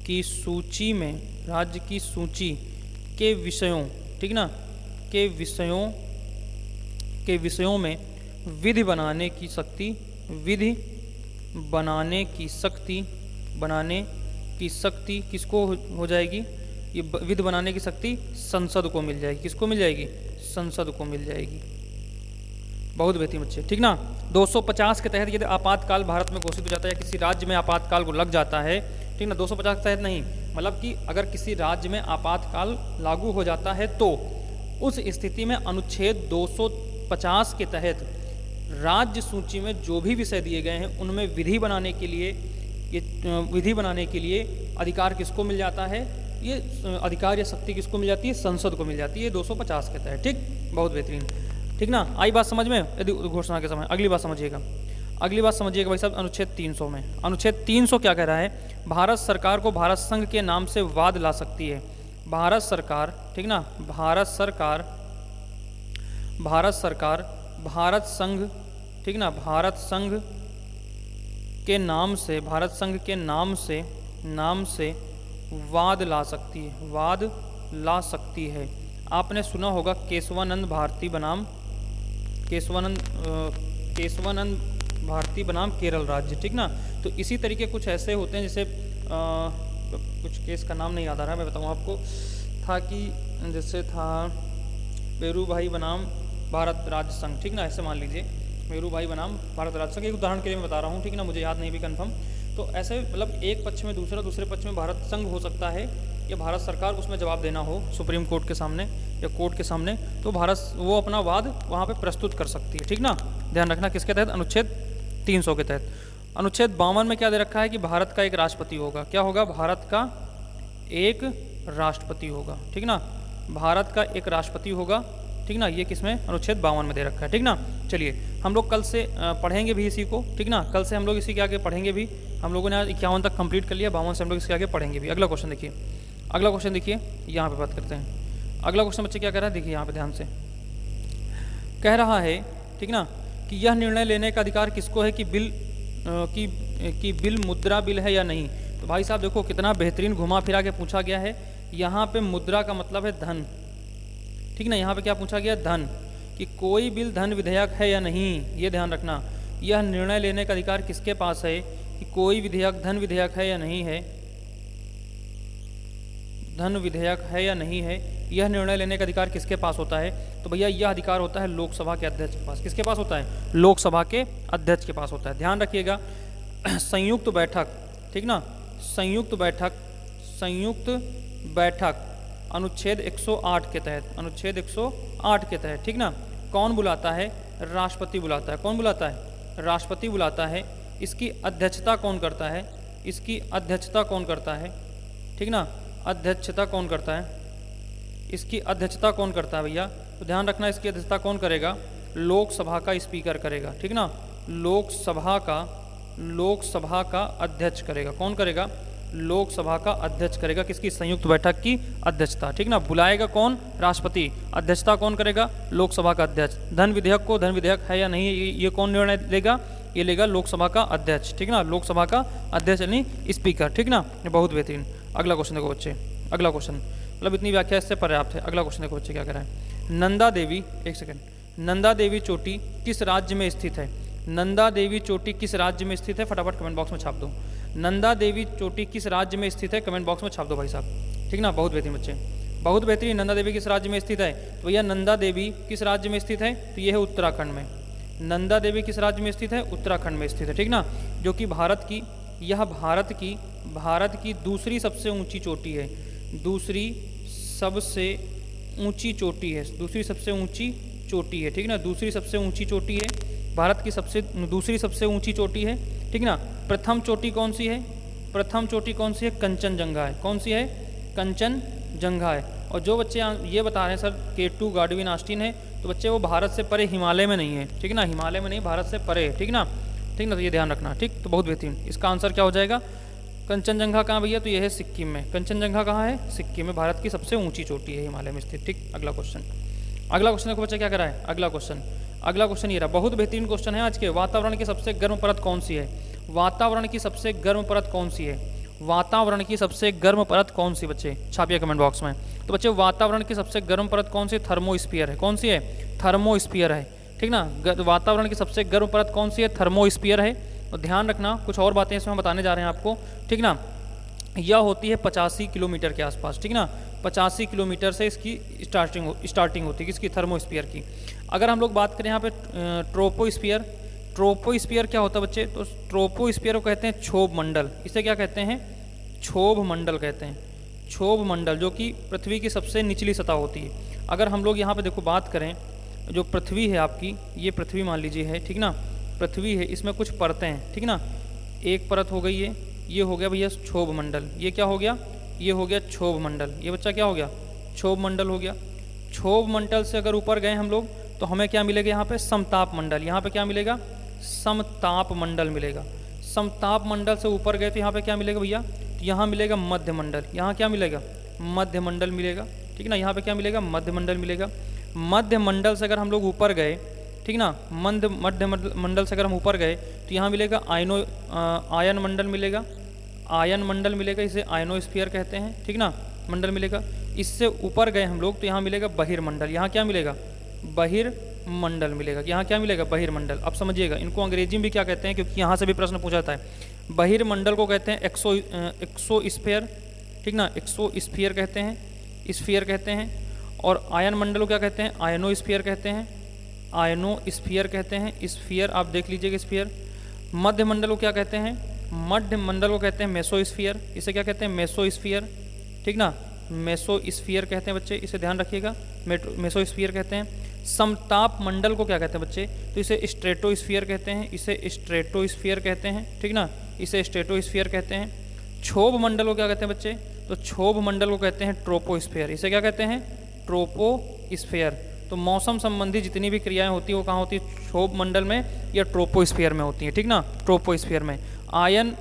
की सूची में, राज्य की सूची के विषयों, ठीक ना, के विषयों में विधि बनाने की शक्ति, विधि बनाने की शक्ति किसको हो जाएगी? ये विधि बनाने की शक्ति संसद को मिल जाएगी। किसको मिल जाएगी? संसद को मिल जाएगी। बहुत बेहतरीन बच्चे, ठीक ना। 250 के तहत यदि आपातकाल भारत में घोषित हो जाता है या किसी राज्य में आपातकाल को लग जाता है, ठीक ना, 250 के तहत नहीं, मतलब कि अगर किसी राज्य में आपातकाल लागू हो जाता है तो उस स्थिति में अनुच्छेद 250 के तहत राज्य सूची में जो भी विषय दिए गए हैं उनमें विधि बनाने के लिए अधिकार किसको मिल जाता है? ये अधिकार या शक्ति किसको मिल जाती है? संसद को मिल जाती है 250 के तहत। ठीक, बहुत बेहतरीन, ठीक ना। आई बात समझ में? यदि घोषणा के समय अगली बात समझिएगा, भाई साहब, अनुच्छेद 300 में, अनुच्छेद 300 क्या कह रहा है? भारत सरकार को भारत संघ के नाम से वाद ला सकती है। भारत सरकार, ठीक ना, भारत सरकार भारत संघ, ठीक ना, भारत संघ के नाम से वाद ला सकती है। आपने सुना होगा केशवानंद भारती बनाम केरल राज्य, ठीक ना। तो इसी तरीके कुछ ऐसे होते हैं, जैसे कुछ केस का नाम नहीं याद आ रहा है, मैं बताऊँ आपको, था कि जैसे था बेरू भाई बनाम भारत राज्य संघ, ठीक ना, ऐसे मान लीजिए मेरू भाई बनाम भारत राज्य संघ, एक उदाहरण के लिए मैं बता रहा हूँ, ठीक ना, मुझे याद नहीं भी कंफर्म। तो ऐसे मतलब एक पक्ष में दूसरा, दूसरे पक्ष में भारत संघ हो सकता है या भारत सरकार उसमें जवाब देना हो सुप्रीम कोर्ट के सामने या कोर्ट के सामने, तो भारत वो अपना वाद वहाँ पे प्रस्तुत कर सकती है, ठीक ना। ध्यान रखना किसके तहत? अनुच्छेद 300 के तहत। अनुच्छेद 52 में क्या दे रखा है कि भारत का एक राष्ट्रपति होगा। क्या होगा? भारत का एक राष्ट्रपति होगा, ठीक ना, भारत का एक राष्ट्रपति होगा, ठीक ना। ये किसमें? अनुच्छेद 52 में दे रखा है, ठीक ना। चलिए हम लोग कल से पढ़ेंगे भी इसी को, ठीक ना, कल से हम लोग इसी के आगे पढ़ेंगे भी। हम लोगों ने 51 तक कंप्लीट कर लिया, 52 से हम लोग इसके आगे पढ़ेंगे भी। अगला क्वेश्चन देखिए, यहाँ पे बात करते हैं। अगला क्वेश्चन बच्चे क्या कह रहा है, देखिए यहाँ पे ध्यान से कह रहा है, ठीक ना, कि यह निर्णय लेने का अधिकार किसको है कि बिल मुद्रा बिल है या नहीं। तो भाई साहब देखो कितना बेहतरीन घुमा फिरा के पूछा गया है। यहाँ पे मुद्रा का मतलब है धन, ठीक ना। यहाँ पे क्या पूछा गया? धन, कि कोई बिल धन विधेयक है या नहीं, ये ध्यान रखना। यह निर्णय लेने का अधिकार किसके पास है कि कोई विधेयक धन विधेयक है या नहीं है, धन विधेयक है या नहीं है, यह निर्णय लेने का अधिकार किसके पास होता है? तो भैया यह अधिकार होता है लोकसभा के अध्यक्ष के पास। किसके पास होता है? लोकसभा के अध्यक्ष के पास होता है। ध्यान रखिएगा, संयुक्त बैठक, ठीक ना, संयुक्त बैठक अनुच्छेद 108 के तहत, अनुच्छेद 108 के तहत, ठीक ना, कौन बुलाता है? राष्ट्रपति बुलाता है। कौन बुलाता है? राष्ट्रपति बुलाता है। इसकी अध्यक्षता कौन करता है? इसकी अध्यक्षता कौन करता है? ठीक ना, अध्यक्षता कौन करता है? इसकी अध्यक्षता कौन करता है भैया? तो ध्यान रखना, इसकी अध्यक्षता कौन करेगा? लोकसभा का स्पीकर करेगा, ठीक ना, लोकसभा का अध्यक्ष करेगा। कौन करेगा? लोकसभा का अध्यक्ष करेगा। किसकी? संयुक्त बैठक की अध्यक्षता, ठीक ना। बुलाएगा कौन? राष्ट्रपति। अध्यक्षता कौन करेगा? लोकसभा का अध्यक्ष। धन विधेयक को धन विधेयक है या नहीं ये कौन निर्णय लेगा? ये लेगा लोकसभा का अध्यक्ष, ठीक ना, लोकसभा का अध्यक्ष यानी स्पीकर, ठीक ना। ये बहुत बेहतरीन। अगला क्वेश्चन देखो बच्चे, अगला क्वेश्चन, मतलब इतनी व्याख्या इससे पर्याप्त है। अगला क्वेश्चन देखो बच्चे क्या कह रहा है। नंदा देवी, एक सेकंड, नंदा देवी चोटी किस राज्य में स्थित है? नंदा देवी चोटी किस राज्य में स्थित है? फटाफट कमेंट बॉक्स में छाप दो। नंदा देवी चोटी किस राज्य में स्थित है? कमेंट बॉक्स में छाप दो भाई साहब, ठीक ना। बहुत बेहतरीन बच्चे, बहुत बेहतरीन। नंदा देवी किस राज्य में स्थित है? तो भैया नंदा देवी किस राज्य में स्थित है? तो ये है उत्तराखंड में। नंदा देवी किस राज्य में स्थित है? उत्तराखंड में स्थित है, ठीक ना, जो कि भारत की दूसरी सबसे ऊंची चोटी है। दूसरी सबसे ऊंची चोटी है, दूसरी सबसे ऊंची चोटी है, ठीक ना, दूसरी सबसे ऊंची चोटी है, भारत की दूसरी सबसे ऊंची चोटी है, ठीक ना। प्रथम चोटी कौन सी है? प्रथम चोटी कौन सी है? कंचनजंगा है। कौन सी है? कंचनजंगा है। और जो बच्चे ये बता रहे हैं सर K2 गार्डविन ऑस्टिन है, तो बच्चे वो भारत से परे हिमालय में नहीं है, ठीक ना, हिमालय में नहीं, भारत से परे है, ठीक ना, ठीक ना, तो ये ध्यान रखना, ठीक। तो बहुत बेहतरीन, इसका आंसर क्या हो जाएगा? कंचनजंगा कहाँ भैया? तो ये है सिक्किम में। कंचनजंगा कहाँ है? सिक्किम में, भारत की सबसे ऊंची चोटी है हिमालय में स्थित, ठीक। अगला क्वेश्चन, अगला क्वेश्चन देखो बच्चा क्या करा है। अगला क्वेश्चन, अगला क्वेश्चन ये रहा, बहुत बेहतरीन क्वेश्चन है आज के। वातावरण की सबसे गर्म परत कौन सी है? वातावरण की सबसे गर्म परत कौन सी है? वातावरण की सबसे गर्म परत कौन सी बच्चे? छापिए कमेंट बॉक्स में। तो बच्चे वातावरण की सबसे गर्म परत कौन सी? थर्मोस्फीयर है। कौन सी है? थर्मोस्फीयर है, ठीक ना। वातावरण की सबसे गर्म परत कौन सी है? थर्मोस्फीयर है। और ध्यान रखना कुछ और बातें इसमें बताने जा रहे हैं आपको, ठीक ना। यह होती है 85 किलोमीटर के आसपास, ठीक ना। 85 किलोमीटर से इसकी स्टार्टिंग होती है किसकी? थर्मोस्फीयर की। अगर हम लोग बात करें यहाँ पे ट्रोपोस्फीयर, ट्रोपोस्फीयर क्या होता है बच्चे? तो ट्रोपोस्फीयर को कहते हैं क्षोभ मंडल। इसे क्या कहते हैं? क्षोभ मंडल कहते हैं। क्षोभ मंडल जो कि पृथ्वी की सबसे निचली सतह होती है। अगर हम लोग यहाँ पे देखो बात करें, जो पृथ्वी है आपकी, ये पृथ्वी मान लीजिए है, ठीक ना। पृथ्वी है, इसमें कुछ परतें हैं, ठीक ना। एक परत हो गई है, ये हो गया भैया क्षोभ मंडल। ये क्या हो गया? ये हो गया क्षोभ मंडल। ये बच्चा क्या हो गया? क्षोभ मंडल हो गया। क्षोभ मंडल से अगर ऊपर गए हम लोग तो हमें क्या मिलेगा यहाँ पे? समताप मंडल। यहाँ पे क्या मिलेगा? समताप मंडल मिलेगा। समताप मंडल से ऊपर गए तो यहाँ पे क्या मिलेगा भैया? तो यहाँ मिलेगा मध्य मंडल। यहाँ क्या मिलेगा? मध्य मंडल मिलेगा, ठीक ना। यहाँ पे क्या मिलेगा? मध्य मंडल मिलेगा। मध्य मंडल से अगर हम लोग ऊपर गए, ठीक ना, मध्य मंडल से अगर हम ऊपर गए तो यहाँ मिलेगा आयन मंडल मिलेगा। आयन मंडल मिलेगा, इसे आयनोस्फीयर कहते हैं, ठीक ना, मंडल मिलेगा। इससे ऊपर गए हम लोग तो यहाँ मिलेगा बहिर्मंडल। यहाँ क्या मिलेगा? बहिर्मंडल मिलेगा। यहाँ क्या मिलेगा? बहिर्मंडल। अब समझिएगा, इनको अंग्रेजी में भी क्या कहते हैं, क्योंकि यहाँ से भी प्रश्न पूछा जाता है। बहिर्मंडल को कहते हैं एक्सोस्फीयर, ठीक ना, एक्सोस्फीयर कहते हैं, स्फीयर कहते हैं। और आयन मंडल को क्या कहते हैं? आयनोस्फीयर कहते हैं, आयनोस्फीयर कहते हैं। स्फीयर आप देख लीजिएगा, स्फीयर। मध्य मंडल को क्या कहते हैं? मध्य मंडल को कहते हैं मेसोस्फीयर। इसे क्या कहते हैं? मेसोस्फीयर, ठीक ना, मेसोस्फीयर कहते हैं बच्चे, इसे ध्यान रखिएगा, मेसोस्फीयर कहते हैं। समताप मंडल को क्या कहते हैं बच्चे? तो इसे स्ट्रेटोस्फीयर कहते हैं, इसे स्ट्रेटोस्फीयर कहते हैं, ठीक ना, इसे स्ट्रेटोस्फीयर कहते हैं। क्षोभ मंडल को क्या कहते हैं बच्चे? तो क्षोभ मंडल को कहते हैं ट्रोपोस्फीयर। इसे क्या कहते हैं? ट्रोपोस्फीयर। तो मौसम संबंधी जितनी भी क्रियाएं होती हैं वो कहाँ होती है? क्षोभ मंडल में या ट्रोपोस्फीयर में होती हैं, ठीक ना, ट्रोपोस्फीयर में। आयन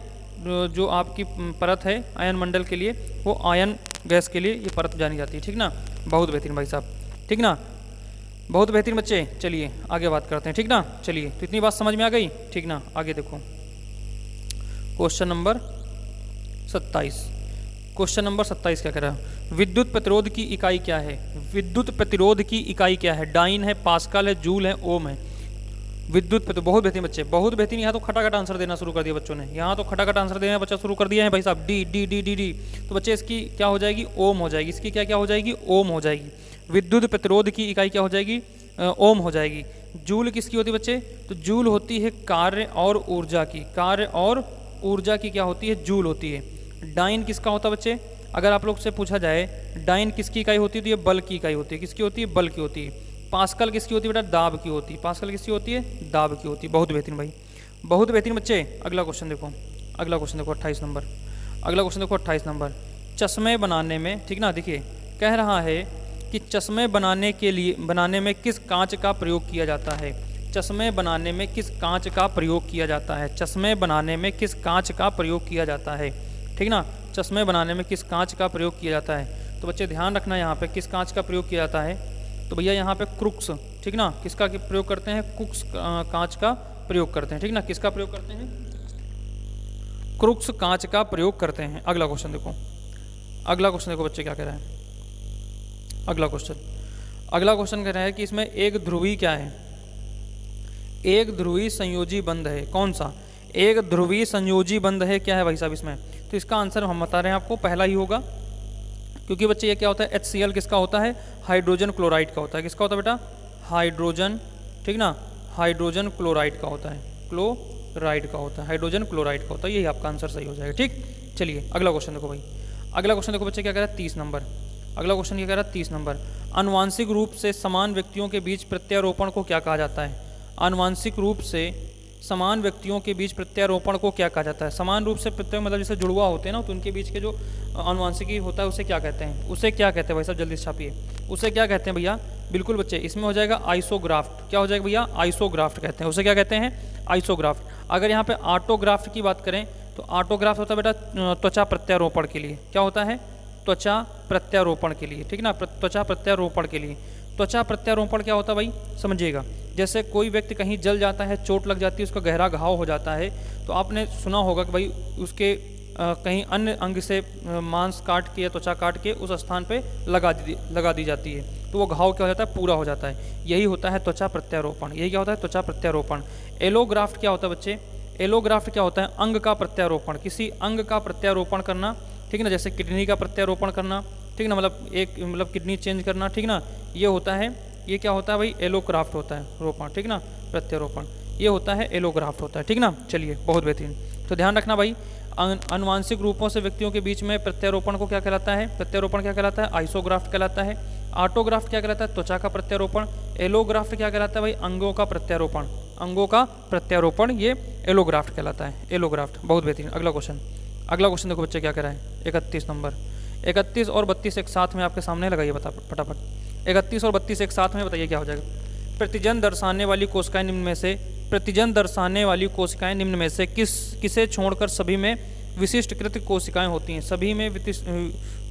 जो आपकी परत है आयन मंडल के लिए, वो आयन गैस के लिए ये परत जानी जाती है, ठीक ना। बहुत बेहतरीन भाई साहब, ठीक ना, बहुत बेहतरीन बच्चे। चलिए आगे बात करते हैं, ठीक ना। चलिए, तो इतनी बात समझ में आ गई, ठीक ना। आगे देखो क्वेश्चन नंबर 27। क्वेश्चन नंबर 27 क्या कह रहा है? विद्युत प्रतिरोध की इकाई क्या है? विद्युत प्रतिरोध की इकाई क्या है? डाइन है, पास्कल है, जूल है, ओम है। विद्युत प्रतिरोध, बहुत बेहतरीन बच्चे, बहुत बेहतरीन। यहाँ तो खटाखट आंसर देना शुरू कर दिया बच्चों ने, यहाँ तो खटाखट आंसर देना बच्चा शुरू कर दिया है भाई साहब। D D D D D. तो बच्चे इसकी क्या हो जाएगी? ओम हो जाएगी। इसकी क्या क्या हो जाएगी? ओम हो जाएगी। विद्युत प्रतिरोध की इकाई क्या हो जाएगी? ओम हो जाएगी। जूल किसकी होती है बच्चे? तो जूल होती है कार्य और ऊर्जा की। कार्य और ऊर्जा की क्या होती है? जूल होती है। डाइन किसका होता है बच्चे? अगर आप लोग से पूछा जाए डाइन किसकी इकाई होती है तो ये बल की इकाई होती है। किसकी होती है? बल की होती है। पास्कल किसकी होती है बेटा? दाब की होती है। पास्कल किसकी होती है? दाब की होती है। बहुत बेहतरीन भाई, बहुत बेहतरीन बच्चे। अगला क्वेश्चन देखो, अगला क्वेश्चन देखो 28 नंबर। अगला क्वेश्चन देखो 28 नंबर। चश्मे बनाने में, ठीक ना, देखिए कह रहा है कि चश्मे बनाने में किस कांच का प्रयोग किया जाता है? चश्मे बनाने में किस कांच का प्रयोग किया जाता है? चश्मे बनाने में किस कांच का प्रयोग किया जाता है, ठीक ना। चश्मे बनाने में किस कांच का प्रयोग किया जाता है? तो बच्चे ध्यान रखना यहाँ पे किस कांच का प्रयोग किया जाता है। तो भैया यहाँ पे क्रुक्स, ठीक ना, किसका प्रयोग करते हैं? क्रुक्स कांच का प्रयोग करते हैं, ठीक ना। किसका प्रयोग करते हैं? क्रुक्स कांच का प्रयोग करते हैं। अगला क्वेश्चन देखो, अगला क्वेश्चन देखो बच्चे क्या कह रहे हैं। अगला क्वेश्चन कह रहा है कि इसमें एक ध्रुवी क्या है? एक ध्रुवी संयोजी बंध है। कौन सा? एक ध्रुवी संयोजी बंध है, क्या है भाई साहब इसमें? तो इसका आंसर हम बता रहे हैं आपको, पहला ही होगा, क्योंकि बच्चे ये क्या होता है? HCl किसका होता है? हाइड्रोजन क्लोराइड का होता है। किसका होता है बेटा? हाइड्रोजन, ठीक ना, हाइड्रोजन क्लोराइड का होता है, क्लोराइड का होता है, हाइड्रोजन क्लोराइड का होता है। यही आपका आंसर सही हो जाएगा, ठीक। चलिए अगला क्वेश्चन देखो भाई। अगला क्वेश्चन देखो बच्चे क्या कह रहा है? 30 नंबर। अगला क्वेश्चन क्या कह रहा है? 30 नंबर। आनुवांशिक रूप से समान व्यक्तियों के बीच प्रत्यारोपण को क्या कहा जाता है? आनुवांशिक रूप से समान व्यक्तियों के बीच प्रत्यारोपण को क्या कहा जाता है? समान रूप से प्रत्यय मतलब जैसे जुड़वा होते हैं ना, तो उनके बीच के जो आनुवांशिकी होता है उसे क्या कहते हैं? उसे क्या कहते हैं भाई साहब? जल्दी से छापिए, उसे क्या कहते हैं भैया? बिल्कुल बच्चे, इसमें हो जाएगा आइसोग्राफ्ट। क्या हो जाएगा भैया? आइसोग्राफ्ट कहते हैं। उसे क्या कहते हैं? आइसोग्राफ्ट। अगर यहाँ पे ऑटोग्राफ्ट की बात करें तो ऑटोग्राफ्ट होता है बेटा त्वचा प्रत्यारोपण के लिए। क्या होता है? त्वचा प्रत्यारोपण के लिए, ठीक ना, त्वचा प्रत्यारोपण के लिए। त्वचा प्रत्यारोपण क्या होता है भाई, समझिएगा। जैसे कोई व्यक्ति कहीं जल जाता है, चोट लग जाती है, उसका गहरा घाव हो जाता है, तो आपने सुना होगा कि भाई उसके कहीं अन्य अंग से मांस काट के या त्वचा काट के उस स्थान पे लगा दी जाती है, तो वो घाव क्या हो जाता है, पूरा हो जाता है। यही होता है त्वचा प्रत्यारोपण। यही क्या होता है, त्वचा प्रत्यारोपण। एलोग्राफ्ट क्या होता है बच्चे, एलोग्राफ्ट क्या होता है, अंग का प्रत्यारोपण, किसी अंग का प्रत्यारोपण करना, ठीक है ना, जैसे किडनी का प्रत्यारोपण करना, ठीक ना, मतलब किडनी चेंज करना, ठीक ना, ये होता है, ये क्या होता है भाई, एलोग्राफ्ट होता है, रोपण, ठीक ना, प्रत्यारोपण, ये होता है एलोग्राफ्ट होता है, ठीक ना। चलिए, बहुत बेहतरीन। तो ध्यान रखना भाई, अनुवांशिक रूपों से व्यक्तियों के बीच में प्रत्यारोपण को क्या कहलाता है, प्रत्यारोपण क्या कहलाता है, आइसोग्राफ्ट कहलाता है। ऑटोग्राफ्ट क्या कहलाता है, त्वचा का प्रत्यारोपण। एलोग्राफ्ट क्या कहलाता है भाई, अंगों का प्रत्यारोपण, अंगों का प्रत्यारोपण, ये एलोग्राफ्ट कहलाता है, एलोग्राफ्ट। बहुत बेहतरीन। अगला क्वेश्चन देखो बच्चे क्या कह रहा है, 31 नंबर। 31 और 32 एक साथ में आपके सामने लगाइए, बता फटाफट। 31 और 32 एक साथ में बताइए क्या हो जाएगा। प्रतिजन दर्शाने वाली कोशिकाएं निम्न में से, प्रतिजन दर्शाने वाली कोशिकाएं निम्न में से किसे छोड़कर सभी में विशिष्टकृत कोशिकाएं होती हैं, सभी में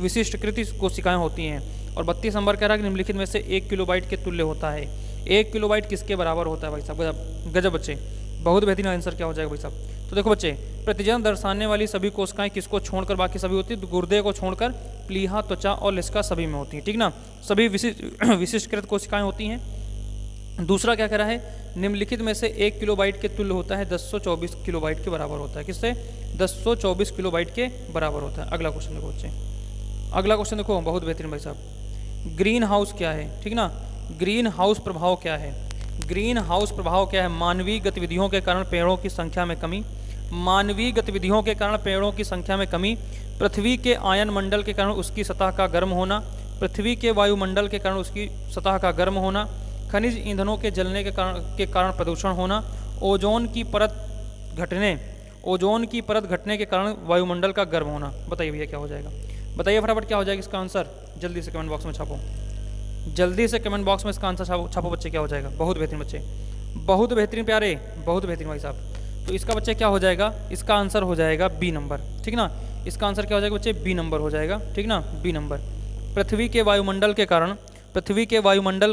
विशिष्टकृत कोशिकाएं होती हैं। और 32 नंबर कह रहा है कि निम्नलिखित में से 1 किलोबाइट के तुल्य होता है। 1 किलोबाइट किसके बराबर होता है भाई साहब, गजब गजब बच्चे, बहुत बेहतरीन आंसर क्या हो जाएगा भाई साहब। तो देखो बच्चे, प्रतिजन दर्शाने वाली सभी कोशिकाएं किसको छोड़कर बाकी सभी होती है, गुर्दे को छोड़कर प्लीहा, त्वचा और लिस्का सभी में होती है, ठीक ना, सभी विशिष्टकृत कोशिकाएं होती हैं। दूसरा क्या कह रहा है, निम्नलिखित में से 1 किलोबाइट के तुल्य होता है 1024 किलोबाइट के बराबर होता है, किससे, 1024 किलोबाइट के बराबर होता है। अगला क्वेश्चन देखो बच्चे, अगला क्वेश्चन देखो, बहुत बेहतरीन भाई साहब। ग्रीन हाउस क्या है, ठीक ना, ग्रीन हाउस प्रभाव क्या है, ग्रीन हाउस प्रभाव क्या है, मानवीय गतिविधियों के कारण पेड़ों की संख्या में कमी, मानवीय गतिविधियों के कारण पेड़ों की संख्या में कमी, पृथ्वी के आयन मंडल के कारण उसकी सतह का गर्म होना, पृथ्वी के वायुमंडल के कारण उसकी सतह का गर्म होना, खनिज ईंधनों के जलने के कारण प्रदूषण होना, ओजोन की परत घटने के कारण वायुमंडल का गर्म होना। बताइए भैया क्या हो जाएगा, बताइए फटाफट क्या हो जाएगा इसका आंसर, जल्दी से कमेंट बॉक्स में छापो, जल्दी से कमेंट बॉक्स में इसका आंसर छापो बच्चे, क्या हो जाएगा। बहुत बेहतरीन बच्चे, बहुत बेहतरीन प्यारे, बहुत बेहतरीन भाई साहब। तो इसका बच्चे क्या हो जाएगा, इसका आंसर हो जाएगा बी नंबर, ठीक ना, इसका आंसर क्या हो जाएगा बच्चे, बी नंबर हो जाएगा, ठीक ना, बी नंबर। पृथ्वी के वायुमंडल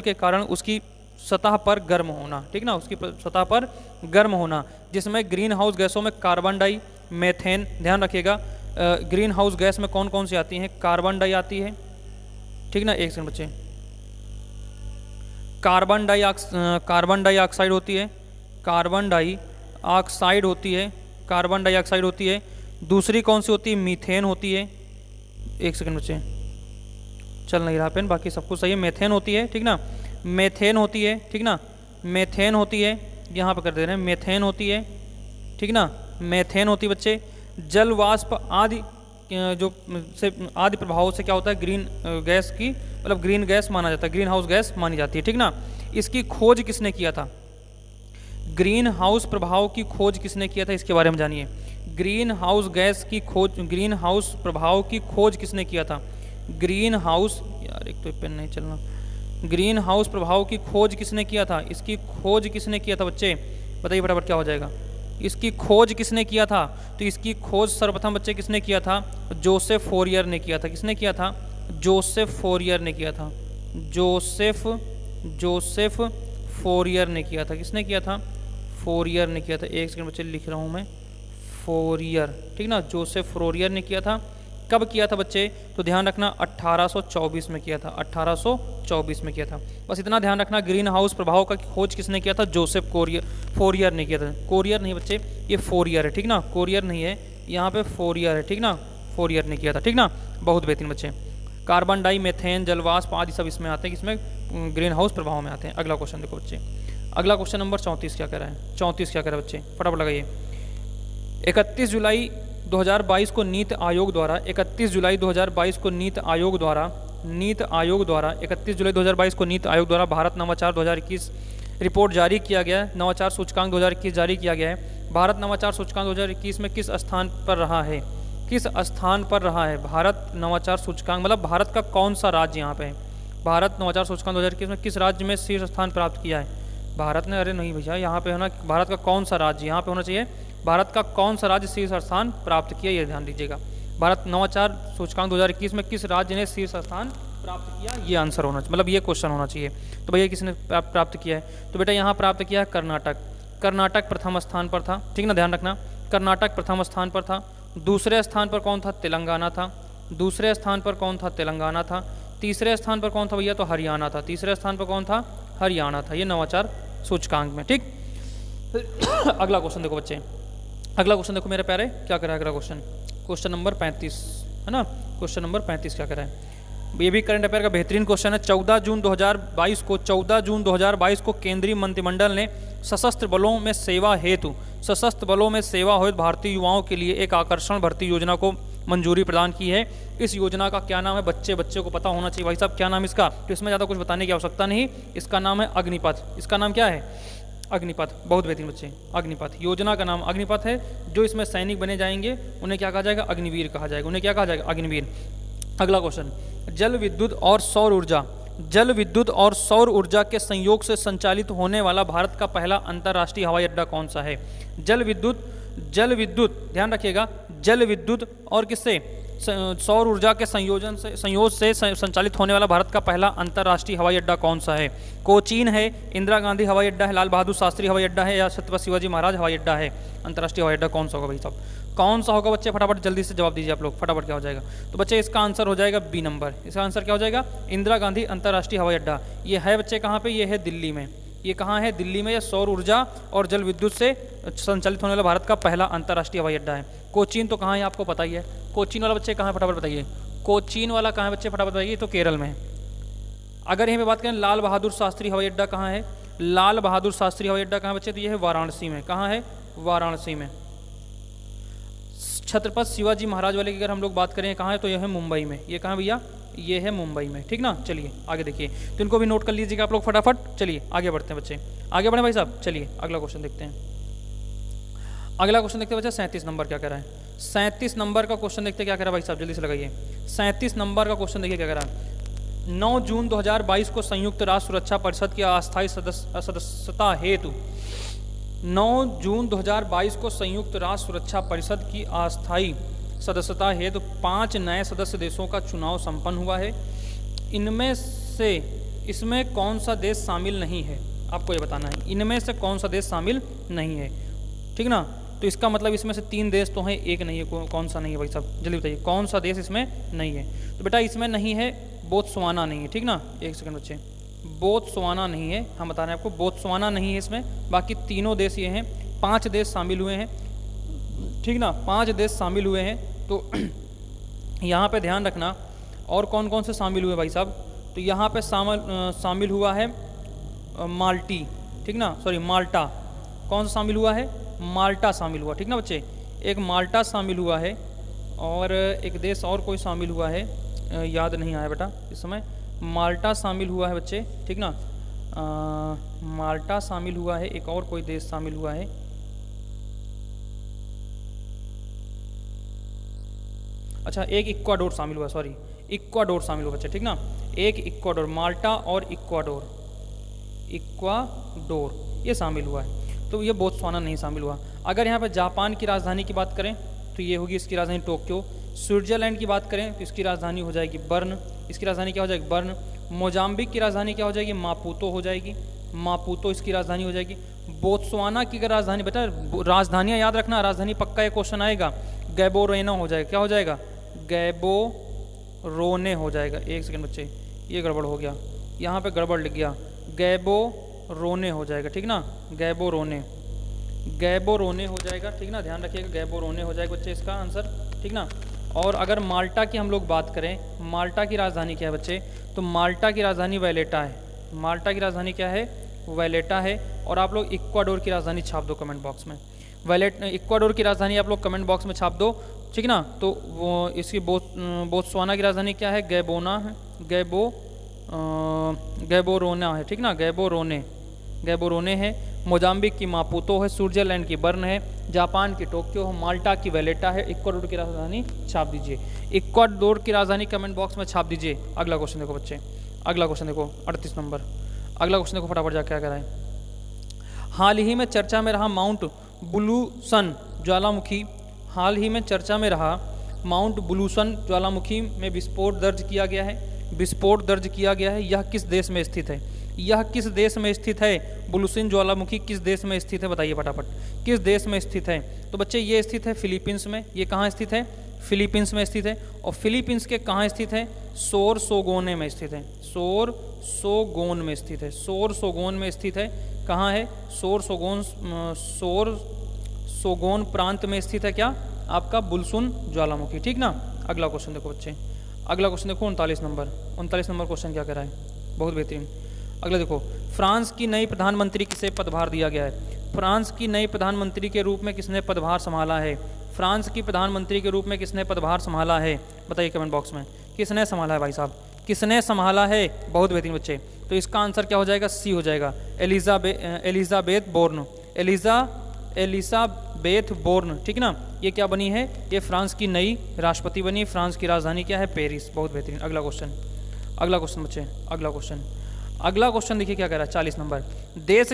के कारण उसकी सतह पर गर्म होना, ठीक ना, उसकी सतह पर गर्म होना, जिसमें ग्रीन हाउस गैसों में कार्बन डाई, मेथेन, ध्यान रखिएगा, ग्रीन हाउस गैस में कौन कौन सी आती हैं, कार्बन डाई आती है, ठीक ना, एक सेकंड बच्चे, कार्बन डाइऑक्साइड होती है, कार्बन डाइऑक्साइड होती है, कार्बन डाइऑक्साइड होती है। दूसरी कौन सी होती है, मीथेन होती है, एक सेकंड बच्चे, चल नहीं रहा पेन, बाकी सब कुछ सही है, मेथेन होती है, ठीक ना, मेथेन होती है, ठीक ना, मेथेन होती है, यहाँ पर कर दे रहे हैं, मेथेन होती है, ठीक ना, मेथेन होती है बच्चे। जल वाष्प आदि जो से आदि प्रभावों से क्या होता है, ग्रीन गैस की, मतलब ग्रीन गैस माना जाता है, ग्रीन हाउस गैस मानी जाती है, ठीक ना। इसकी खोज किसने किया था, ग्रीन हाउस प्रभाव की खोज किसने किया था, इसके बारे में जानिए। ग्रीन हाउस गैस की खोज, ग्रीन हाउस प्रभाव की खोज किसने किया था, ग्रीन हाउस, यार एक तो पेन नहीं चलना, ग्रीन हाउस प्रभाव की खोज किसने किया था, इसकी खोज किसने किया था बच्चे, बताइए फटाफट क्या हो जाएगा, इसकी खोज किसने किया था। तो इसकी खोज सर्वप्रथम बच्चे किसने किया था, जोसेफ फोरियर ने किया था, किसने किया था, जोसेफ फोरियर ने किया था, जोसेफ फोरियर ने किया था, किसने किया था, फोरियर ने किया था, एक सेकंड बच्चे लिख रहा हूँ मैं, फोरियर, ठीक ना, जोसेफ फोरियर ने किया था। कब किया था बच्चे, तो ध्यान रखना 1824 में किया था, 1824 में किया था, बस इतना ध्यान रखना। ग्रीन हाउस प्रभाव का खोज किसने किया था, जोसेफ फोरियर ने किया था, कोरियर नहीं बच्चे, ये फोरियर है, ठीक ना, कोरियर नहीं है, यहाँ पे फोरियर है, ठीक ना, फोरियर ने किया था, ठीक ना, बहुत बेहतरीन बच्चे। कार्बन डाई, मेथेन, जलवाष्प आदि सब इसमें आते हैं, इसमें ग्रीन हाउस प्रभाव में आते हैं। अगला क्वेश्चन देखो बच्चे, अगला क्वेश्चन नंबर 34 क्या कह रहा है, 34 क्या कह रहा है बच्चे, फटाफट लगाइए। 31 जुलाई 2022 को नीति आयोग द्वारा 31 जुलाई 2022 को नीति आयोग द्वारा 31 जुलाई 2022 को नीति आयोग द्वारा भारत नवाचार 2021 रिपोर्ट जारी किया गया, नवाचार सूचकांक 2021 जारी किया गया है। भारत नवाचार सूचकांक 2021 में किस स्थान पर रहा है, किस स्थान पर रहा है भारत नवाचार सूचकांक, मतलब भारत का कौन सा राज्य यहाँ पे है, भारत नवाचार सूचकांक 2021 में किस राज्य में शीर्ष स्थान प्राप्त किया है भारत ने, अरे नहीं भैया यहाँ पे है ना, भारत का कौन सा राज्य, यहाँ पे होना चाहिए भारत का कौन सा राज्य शीर्ष स्थान प्राप्त किया, ये ध्यान दीजिएगा। भारत नवाचार सूचकांक 2021 में किस राज्य ने शीर्ष स्थान प्राप्त किया, ये आंसर होना चाहिए, मतलब ये क्वेश्चन होना चाहिए। तो भैया किसने प्राप्त किया है? तो बेटा यहाँ प्राप्त किया है कर्नाटक। कर्नाटक प्रथम स्थान पर था, ठीक ना, ध्यान रखना, कर्नाटक प्रथम स्थान पर था। दूसरे स्थान पर कौन था? तेलंगाना था। दूसरे स्थान पर कौन था? तेलंगाना था। तीसरे स्थान पर कौन था भैया? तो हरियाणा था। तीसरे स्थान पर कौन था? हरियाणा था। ये नवाचार सूचकांक में, ठीक। अगला क्वेश्चन देखो बच्चे, अगला क्वेश्चन देखो मेरे प्यारे, क्या करा है अगला क्वेश्चन? क्वेश्चन नंबर 35 है ना, क्वेश्चन नंबर 35 क्या करा है? ये भी करंट अफेयर का बेहतरीन क्वेश्चन है। 14 जून 2022 को केंद्रीय मंत्रिमंडल ने सशस्त्र बलों में सेवा हेतु भारतीय युवाओं के लिए एक आकर्षण भर्ती योजना को मंजूरी प्रदान की है। इस योजना का क्या नाम है? बच्चे को पता होना चाहिए भाई साहब, क्या नाम इसका? तो इसमें ज़्यादा कुछ बताने की आवश्यकता नहीं, इसका नाम है अग्निपथ। इसका नाम क्या है? अग्निपथ। बहुत बेहतरीन बच्चे, अग्निपथ योजना का नाम अग्निपथ है। जो इसमें सैनिक बने जाएंगे उन्हें क्या कहा जाएगा? अग्निवीर कहा जाएगा। उन्हें क्या कहा जाएगा? अग्निवीर। अगला क्वेश्चन, जल विद्युत और सौर ऊर्जा के संयोग से संचालित होने वाला भारत का पहला अंतर्राष्ट्रीय हवाई अड्डा कौन सा है? जल विद्युत ध्यान रखिएगा, जल विद्युत और किससे? सौर ऊर्जा के संयोग से संचालित होने वाला भारत का पहला अंतर्राष्ट्रीय हवाई अड्डा कौन सा है? कोचीन है, इंदिरा गांधी हवाई अड्डा है, लाल बहादुर शास्त्री हवाई अड्डा है, या छत्रपति शिवाजी महाराज हवाई अड्डा है? अंतर्राष्ट्रीय हवाई अड्डा कौन सा होगा भाई साहब? कौन सा होगा बच्चे? फटाफट जल्दी से जवाब दीजिए आप लोग, फटाफट क्या हो जाएगा? तो बच्चे इसका आंसर हो जाएगा बी नंबर। इसका आंसर क्या हो जाएगा? इंदिरा गांधी अंतर्राष्ट्रीय हवाई अड्डा। ये है बच्चे कहाँ पे? ये है दिल्ली में। ये कहाँ है? दिल्ली में। यह सौर ऊर्जा और जल विद्युत से संचालित होने वाला भारत का पहला अंतर्राष्ट्रीय हवाई अड्डा है। कोचीन तो कहाँ है आपको पता ही है। कोचीन वाला बच्चे कहाँ है? फटाफट बताइए, कोचीन वाला कहाँ है बच्चे? फटाफट बताइए। तो केरल में है। अगर यहाँ पे बात करें लाल बहादुर शास्त्री हवाई अड्डा कहाँ है? लाल बहादुर शास्त्री हवाई अड्डा कहाँ बच्चे? तो ये है वाराणसी में। कहाँ है? वाराणसी में। छत्रपति शिवाजी महाराज वाले की अगर हम लोग बात करें कहाँ है? तो यह है मुंबई में। ये कहाँ भैया? ये है मुंबई में, ठीक ना। चलिए आगे देखिए, तो इनको भी नोट कर लीजिएगा आप लोग फटाफट। चलिए आगे बढ़ते हैं बच्चे, आगे बढ़े भाई साहब। चलिए अगला क्वेश्चन देखते हैं। अगला क्वेश्चन देखते हैं बच्चे, 37 नंबर क्या कह रहा है? 37 नंबर का क्वेश्चन देखते हैं क्या कह रहा है भाई साहब, जल्दी से लगाइए। 37 नंबर का क्वेश्चन देखिए क्या कह रहा है। 9 जून 2022 को संयुक्त राष्ट्र सुरक्षा परिषद की अस्थायी सदस्यता हेतु 9 जून 2022 को संयुक्त राष्ट्र सुरक्षा परिषद की अस्थायी सदस्यता हेतु 5 नए सदस्य देशों का चुनाव संपन्न हुआ है। इसमें कौन सा देश शामिल नहीं है? आपको ये बताना है, इनमें से कौन सा देश शामिल नहीं है, ठीक ना। तो इसका मतलब इसमें से 3 देश तो हैं, एक नहीं है। कौन सा नहीं है भाई साहब, जल्दी बताइए, कौन सा देश इसमें नहीं है? तो बेटा इसमें नहीं है बोत्सवाना नहीं है, ठीक ना। एक सेकंड बच्चे, बोत्सवाना नहीं है, हम बता रहे हैं आपको, बोत्सवाना नहीं है इसमें। बाकी तीनों देश ये हैं, 5 देश शामिल हुए हैं, ठीक ना, 5 देश शामिल हुए हैं। तो यहाँ पे ध्यान रखना, और कौन कौन से शामिल हुए भाई साहब? तो यहाँ पे शामिल हुआ है माल्टी, ठीक ना, सॉरी माल्टा। कौन सा शामिल हुआ है? माल्टा शामिल हुआ, ठीक ना बच्चे। एक माल्टा शामिल हुआ है, और एक देश और कोई शामिल हुआ है, याद नहीं आया बेटा इस समय। माल्टा शामिल हुआ है बच्चे, ठीक ना, माल्टा शामिल हुआ है, एक और कोई देश शामिल हुआ है। अच्छा, एक इक्वाडोर शामिल हुआ, सॉरी इक्वाडोर शामिल हुआ बच्चे, ठीक ना। एक इक्वाडोर, माल्टा और इक्वाडोर ये शामिल हुआ है। तो ये बोत्सवाना नहीं शामिल हुआ। अगर यहाँ पर जापान की राजधानी की बात करें तो ये होगी इसकी राजधानी टोक्यो। स्विट्जरलैंड की बात करें तो इसकी राजधानी हो जाएगी बर्न। इसकी राजधानी क्या हो जाएगी? बर्न। मोजाम्बिक की राजधानी क्या हो जाएगी? मापुतो हो जाएगी। मापुतो इसकी राजधानी हो जाएगी। बोत्सवाना की अगर राजधानी, बेटा राजधानियाँ याद रखना, राजधानी पक्का ये क्वेश्चन आएगा। गैबोरेनो हो जाएगा। क्या हो जाएगा? गैबोरोने हो जाएगा। एक सेकंड बच्चे, ये गड़बड़ हो गया, यहाँ पे गड़बड़ लिख गया, गैबोरोने हो जाएगा, ठीक ना। गैबोरोने हो जाएगा, ठीक ना, ध्यान रखिएगा, गैबोरोने हो जाएगा बच्चे इसका आंसर, ठीक ना। और अगर माल्टा की हम लोग बात करें, माल्टा की राजधानी क्या है बच्चे? तो माल्टा की राजधानी वैलेटा है। माल्टा की राजधानी क्या है? वैलेटा है। और आप लोग इक्वाडोर की राजधानी छाप दो कमेंट बॉक्स में। इक्वाडोर की राजधानी आप लोग कमेंट बॉक्स में छाप दो, ठीक ना। तो वो इसकी बोत्सवाना की राजधानी क्या है? गैबोना है, गैबोरोना है, ठीक ना, गैबोरोने है। मोजाम्बिक की मापुतो है। स्विट्जरलैंड की बर्न है। जापान की टोक्यो है। माल्टा की वैलेटा है। इक्वाडोर की राजधानी छाप दीजिए। इक्वाडोर की राजधानी कमेंट बॉक्स में छाप दीजिए। अगला क्वेश्चन देखो बच्चे, अगला क्वेश्चन देखो 38 नंबर। अगला क्वेश्चन देखो फटाफट जाके क्या कह रहा है। हाल ही में चर्चा में रहा माउंट ब्लूसन ज्वालामुखी, हाल ही में चर्चा में रहा माउंट ब्लूसन ज्वालामुखी में विस्फोट दर्ज किया गया है। विस्फोट दर्ज किया गया है, यह किस देश में स्थित है? यह किस देश में स्थित है? बुलुसिन ज्वालामुखी किस देश में स्थित है? बताइए फटाफट, किस देश में स्थित है? तो बच्चे ये स्थित है फिलीपींस में। ये कहाँ स्थित है? फिलीपींस में स्थित है। और फिलीपींस के कहाँ स्थित है? सोरसोगोने में स्थित है। सोरसोगोन में स्थित है। सोरसोगोन में स्थित है। कहाँ है? सोरसोगोन प्रांत में स्थित है क्या? आपका बुलसुन ज्वालामुखी। ठीक ना। अगला क्वेश्चन देखो बच्चे, अगला क्वेश्चन देखो 39 नंबर। 39 नंबर क्वेश्चन क्या कह रहा है? बहुत बेहतरीन। अगला देखो, फ्रांस की नई प्रधानमंत्री किसे पदभार दिया गया है? फ्रांस की नई प्रधानमंत्री के रूप में किसने पदभार संभाला है? फ्रांस की प्रधानमंत्री के रूप में किसने पदभार संभाला है? बताइए कमेंट बॉक्स में, किसने संभाला है भाई साहब? किसने संभाला है? बहुत बेहतरीन बच्चे। तो इसका आंसर क्या हो जाएगा? सी हो जाएगा, एलिजाबेथ बोर्न। Elisabeth Borne. ठीक ना। ये क्या बनी है? ये फ्रांस की नई राष्ट्रपति बनी। फ्रांस की राजधानी क्या है? पेरिस। बहुत बेहतरीन। अगला क्वेश्चन, अगला क्वेश्चन बच्चे, अगला क्वेश्चन, अगला क्वेश्चन देखिए क्या कह रहा है 40 नंबर। देश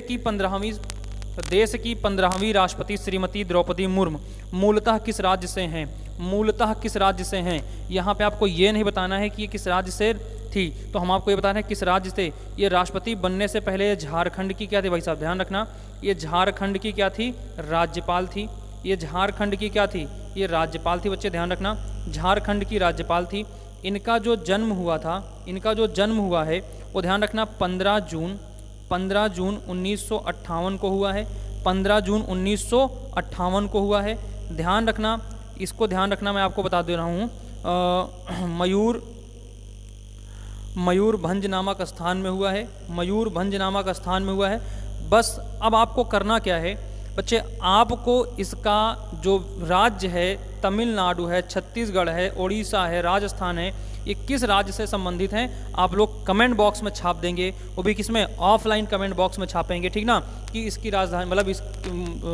की 15वीं राष्ट्रपति श्रीमती द्रौपदी मुर्मू मूलतः किस राज्य से हैं? मूलतः किस राज्य से हैं? यहाँ पे आपको ये नहीं बताना है कि ये किस राज्य से थी, तो हम आपको ये बताना है किस राज्य से। ये राष्ट्रपति बनने से पहले झारखंड की क्या थी भाई साहब? ध्यान रखना, ये झारखंड की क्या थी? राज्यपाल थी। ये झारखंड की क्या थी? ये राज्यपाल थी बच्चे, ध्यान रखना, झारखंड की राज्यपाल थी। इनका जो जन्म हुआ था, इनका जो जन्म हुआ है वो ध्यान रखना 15 जून 1958 को हुआ है। 15 जून 1958 को हुआ है। ध्यान रखना, इसको ध्यान रखना, मैं आपको बता दे रहा हूँ। मयूरभंज नामक स्थान में हुआ है। मयूरभंज नामक स्थान में हुआ है। बस अब आपको करना क्या है बच्चे, आपको इसका जो राज्य है, तमिलनाडु है, छत्तीसगढ़ है, उड़ीसा है, राजस्थान है, ये किस राज्य से संबंधित हैं आप लोग कमेंट बॉक्स में छाप देंगे। वो भी किसमें? ऑफलाइन कमेंट बॉक्स में छापेंगे। ठीक ना। कि इसकी राजधानी मतलब इस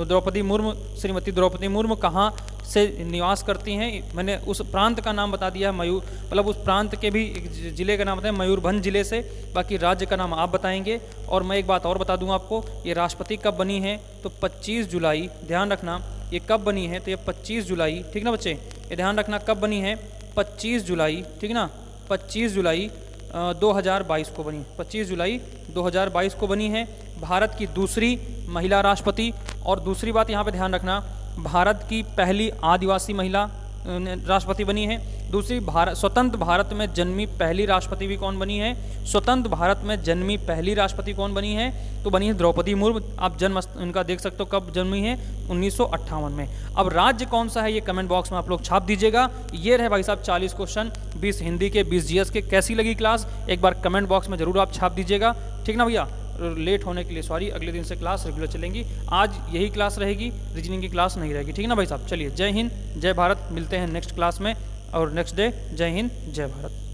द्रौपदी मुर्मू, श्रीमती द्रौपदी मुर्मू कहाँ से निवास करती हैं। मैंने उस प्रांत का नाम बता दिया, मयूर मतलब उस प्रांत के भी जिले का नाम बताएं, मयूरभंज जिले से। बाकी राज्य का नाम आप बताएंगे। और मैं एक बात और बता दूं आपको, ये राष्ट्रपति कब बनी है? तो 25 जुलाई। ध्यान रखना, ये कब बनी है? तो ये 25 जुलाई। ठीक ना बच्चे, ये ध्यान रखना कब बनी है? 25 जुलाई। ठीक ना, 25 जुलाई 2022 को बनी। 25 जुलाई 2022 को बनी है। भारत की दूसरी महिला राष्ट्रपति। और दूसरी बात यहाँ पे ध्यान रखना, भारत की पहली आदिवासी महिला राष्ट्रपति बनी है। दूसरी, स्वतंत्र भारत में जन्मी पहली राष्ट्रपति भी कौन बनी है? स्वतंत्र भारत में जन्मी पहली राष्ट्रपति कौन बनी है? तो बनी है द्रौपदी मुर्मू। आप जन्म इनका देख सकते हो, कब जन्मी है? 1958 में। अब राज्य कौन सा है ये कमेंट बॉक्स में आप लोग छाप दीजिएगा। ये रहे भाई साहब 40 क्वेश्चन, 20 हिंदी के, 20 जीएस के। कैसी लगी क्लास एक बार कमेंट बॉक्स में जरूर आप छाप दीजिएगा। ठीक ना भैया। लेट होने के लिए सॉरी, अगले दिन से क्लास रेगुलर चलेंगी। आज यही क्लास रहेगी, रीजनिंग की क्लास नहीं रहेगी। ठीक ना भाई साहब। चलिए, जय हिंद जय भारत। मिलते हैं नेक्स्ट क्लास में और नेक्स्ट डे। जय हिंद जय भारत।